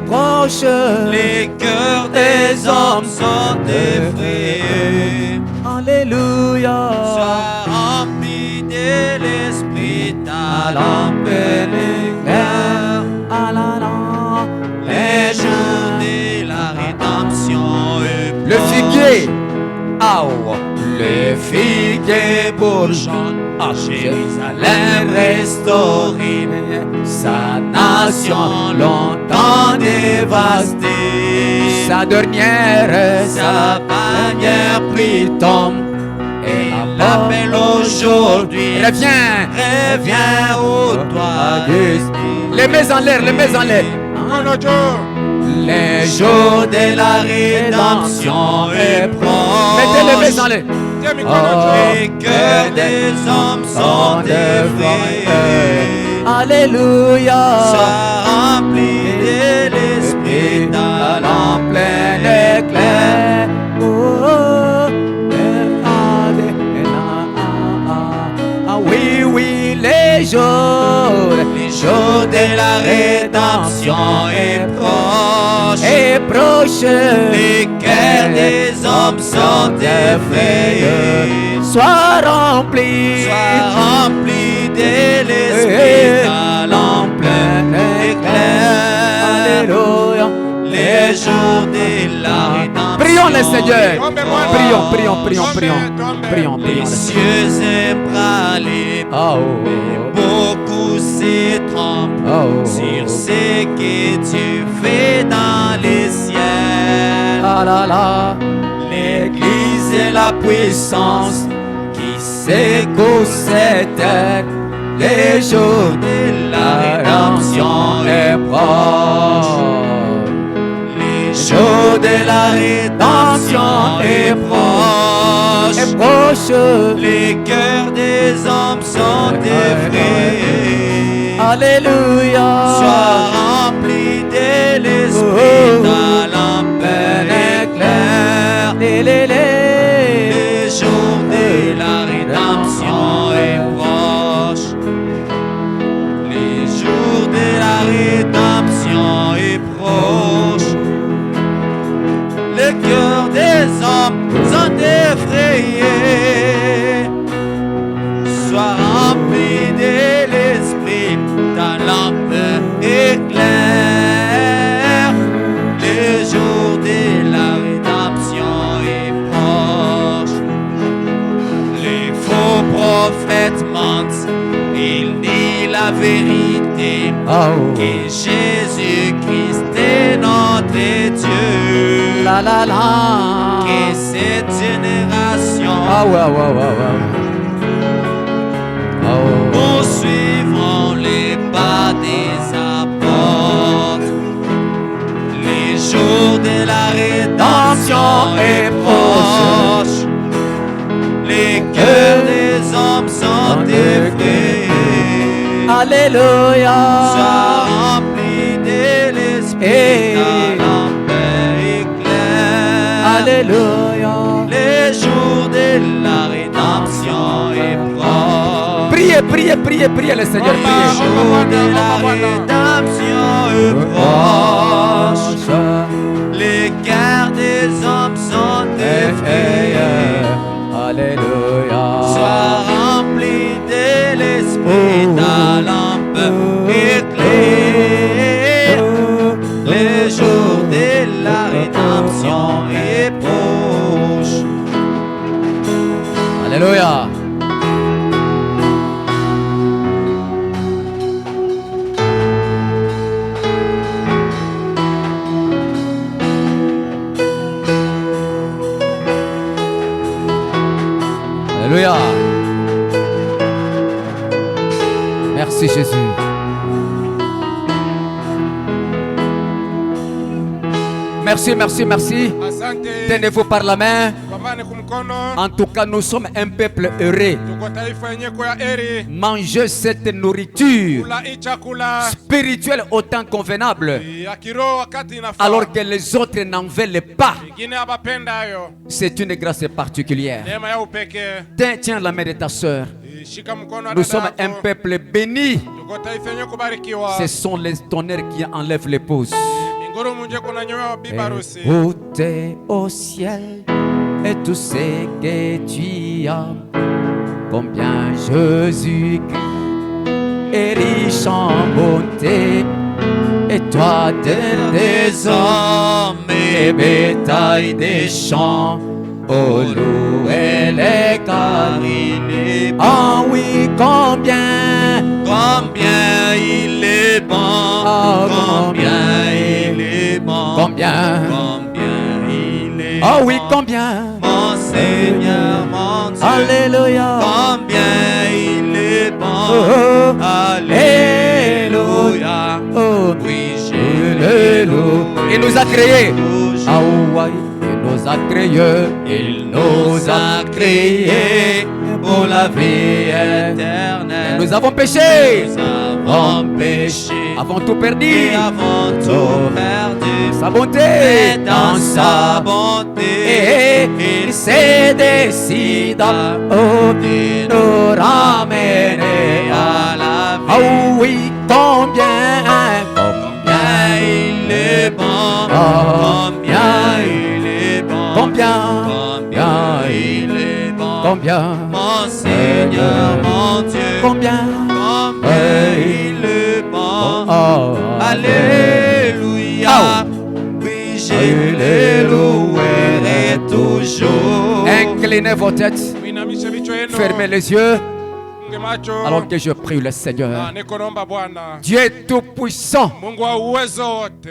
proche. Les cœurs des hommes sont effrayés. Alléluia. Sois rempli de l'esprit, ta lampe l'éclaire. Les jours de la rédemption est proche. Le figuier, le figuier bourgeonne. Jérusalem restaurée, sa nation longtemps dévastée. Sa dernière, sa bannière pris tombe. Et l'appelle aujourd'hui. Reviens au toit. Les mains en l'air, les mains en l'air. Les jours de la rédemption est proche. Mettez les mains en l'air. Les cœurs des hommes sont effrayés. Alléluia. Sois rempli de l'esprit, en plein éclair. Oui, les jours de la rédemption est proche. Les cœurs des hommes sont effrayés. Sois rempli de l'esprit, en plein éclair. Alléluia. Les jours de la rédemption. Prions le Seigneur. Prions. Les cieux ébranlés. Mais beaucoup se trompent sur ce que tu fais dans les ciels. L'église est la puissance qui s'écousset, les jours de la rédemption est proche. Les jours de la rédemption est proche. Est proche. Les cœurs des hommes sont effrayés. Alléluia. Sois rempli de l'esprit, ta lampe éclaire. Les jours de la rédemption est proche. Les jours de la rédemption est proche. Le cœur des hommes sont effrayés. Sois rempli de l'esprit, ta lampe éclaire. Le jour de la rédemption est proche. Les faux prophètes mentent, ils nient la vérité. Que Jésus-Christ est notre Dieu. La la la. Que cette génération nous suivrons les pas des apôtres. Les jours de la rédemption est proche. Les cœurs des hommes sont effrayés. Alléluia. Sois rempli de l'esprit, ta lampe éclaire. Alléluia. Les jours de la rédemption est proche. Priez, priez, priez, priez le Seigneur, Les priez. jours de la rédemption est proche. Les cœurs des hommes sont effrayés. Alléluia. Sois rempli de l'esprit, ta lampe éclaire. Les jours de la rédemption est proche. Alléluia. Alléluia. Merci Jésus. Merci, merci, merci. Tenez-vous par la main. En tout cas, nous sommes un peuple heureux. Manger cette nourriture spirituelle autant convenable, alors que les autres n'en veulent pas. C'est une grâce particulière. Tiens la main de ta soeur. Nous sommes un peuple béni. Ce sont les tonnerres qui enlèvent l'épouse. Écoutez au ciel et tout ce que tu as, combien Jésus-Christ est riche en bonté, et toi des hommes et bétail des champs, oh louez les carinés. Ah oui, combien il est bon, combien il est bon, combien il est oh oui, bon, combien mon Seigneur, mon Dieu, Alléluia, combien il est bon, oh, Alléluia, oh, oui, je Alléluia. Il nous a créés. Ah ouais, il nous a créés. Il nous a créés pour la vie éternelle. Nous avons péché. Nous avons péché. Avons tout perdu. Et avons tout perdu. Sa bonté. Et dans sa bonté, il s'est décidé de nous ramener à la vie. Ah oui, combien il est bon, combien il est bon, combien il est bon, combien mon Seigneur, mon Dieu, combien il est bon, Alléluia, oui, je le louerai toujours. Inclinez vos têtes, fermez les yeux. Alors que je prie le Seigneur. Dieu est tout puissant.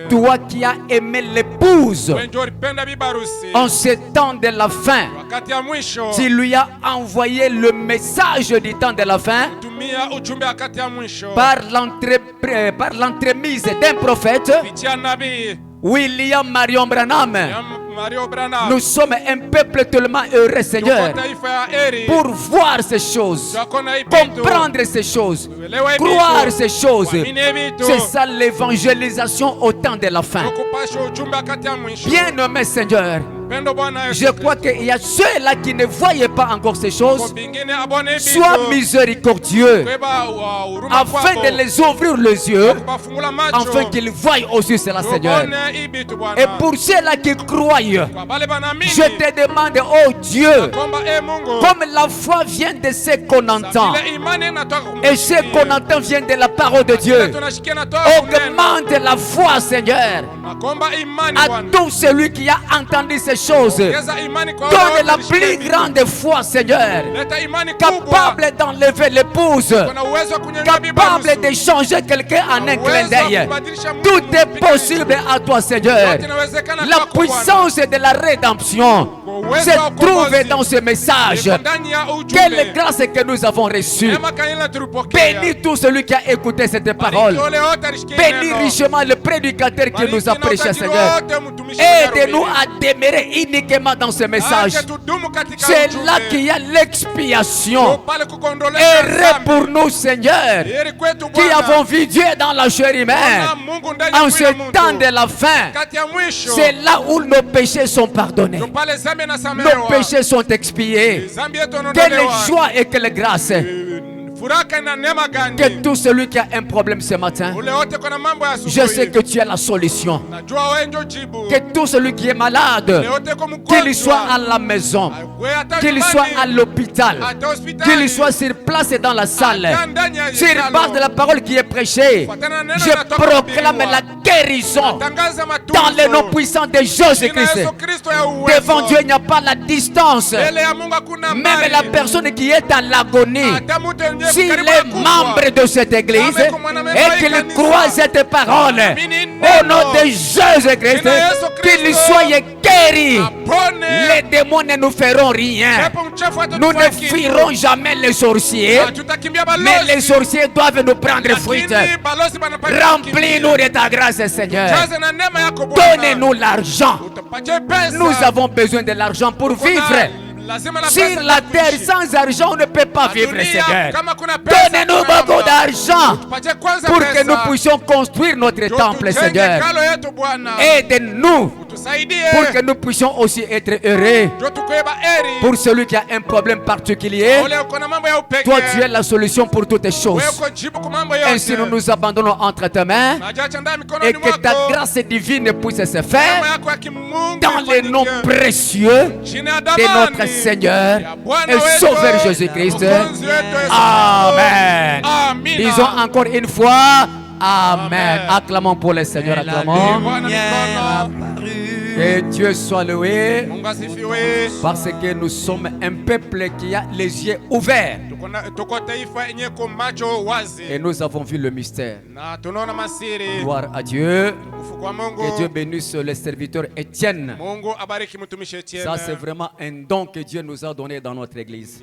Toi qui as aimé l'épouse en ce temps de la fin, tu lui as envoyé le message du temps de la fin par l'entremise d'un prophète, William Marion Branham. Nous sommes un peuple tellement heureux, Seigneur, pour voir ces choses, comprendre ces choses, croire ces choses. C'est ça l'évangélisation au temps de la fin. Bien-aimé Seigneur, je crois qu'il y a ceux-là qui ne voyaient pas encore ces choses. Sois miséricordieux afin de les ouvrir les yeux, afin qu'ils voient aussi cela, Seigneur. Et pour ceux-là qui croient, je te demande, oh Dieu, comme la foi vient de ce qu'on entend, et ce qu'on entend vient de la parole de Dieu, augmente la foi, Seigneur, à tout celui qui a entendu ces choses. Donne la plus grande foi, Seigneur, capable d'enlever l'épouse, capable de changer quelqu'un en un clin d'œil. Tout est possible à toi, Seigneur. La puissance de la rédemption se trouve dans ce message. Quelle grâce que nous avons reçue. Bénis tout celui qui a écouté cette parole. Bénis richement le prédicateur qui nous a prêché, Seigneur. Aide-nous à demeurer uniquement dans ce message. C'est là qu'il y a l'expiation. Heureux pour nous, Seigneur, qui avons vu Dieu dans la chair humaine en ce temps de la fin. C'est là où nos péchés sont pardonnés. Nos péchés sont expiés. Quelle joie et quelle grâce. Que tout celui qui a un problème ce matin, je sais que tu as la solution. Que tout celui qui est malade, qu'il soit à la maison, qu'il soit à l'hôpital, qu'il soit sur place dans la salle, sur base de la parole qui est prêchée, je proclame la guérison dans le nom puissant de Jésus-Christ. Devant Dieu, il n'y a pas la distance. Même la personne qui est à l'agonie, s'il est membre de cette église et qu'il croit cette parole, au nom de Jésus-Christ, qu'il soit guéri. Les démons ne nous feront rien. Nous ne fuirons jamais les sorciers, mais les sorciers doivent nous prendre fuite. Remplis-nous de ta grâce, Seigneur. Donnez-nous l'argent. Nous avons besoin de l'argent pour vivre. Sur la terre, sans argent, on ne peut pas vivre, Seigneur. Donnez-nous beaucoup d'argent pour que nous puissions construire notre temple, Seigneur. Aide-nous pour que nous puissions aussi être heureux. Pour celui qui a un problème particulier, toi, tu es la solution pour toutes les choses. Ainsi, nous nous abandonnons entre tes mains et que ta grâce divine puisse se faire dans le nom précieux de notre Seigneur et Sauveur Jésus-Christ. Amen. Disons encore une fois, Amen. Acclamons pour le Seigneur. Acclamons. Que Dieu soit loué, parce que nous sommes un peuple qui a les yeux ouverts. Et nous avons vu le mystère. Gloire à Dieu. Que Dieu bénisse le serviteur Étienne. Ça, c'est vraiment un don que Dieu nous a donné dans notre église.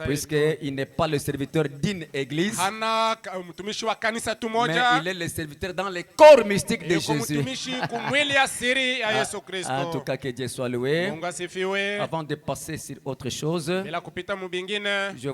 Puisqu'il n'est pas le serviteur d'une église, mais il est le serviteur dans les corps mystiques de Jésus. En tout cas, que Dieu soit loué. Avant de passer sur autre chose, je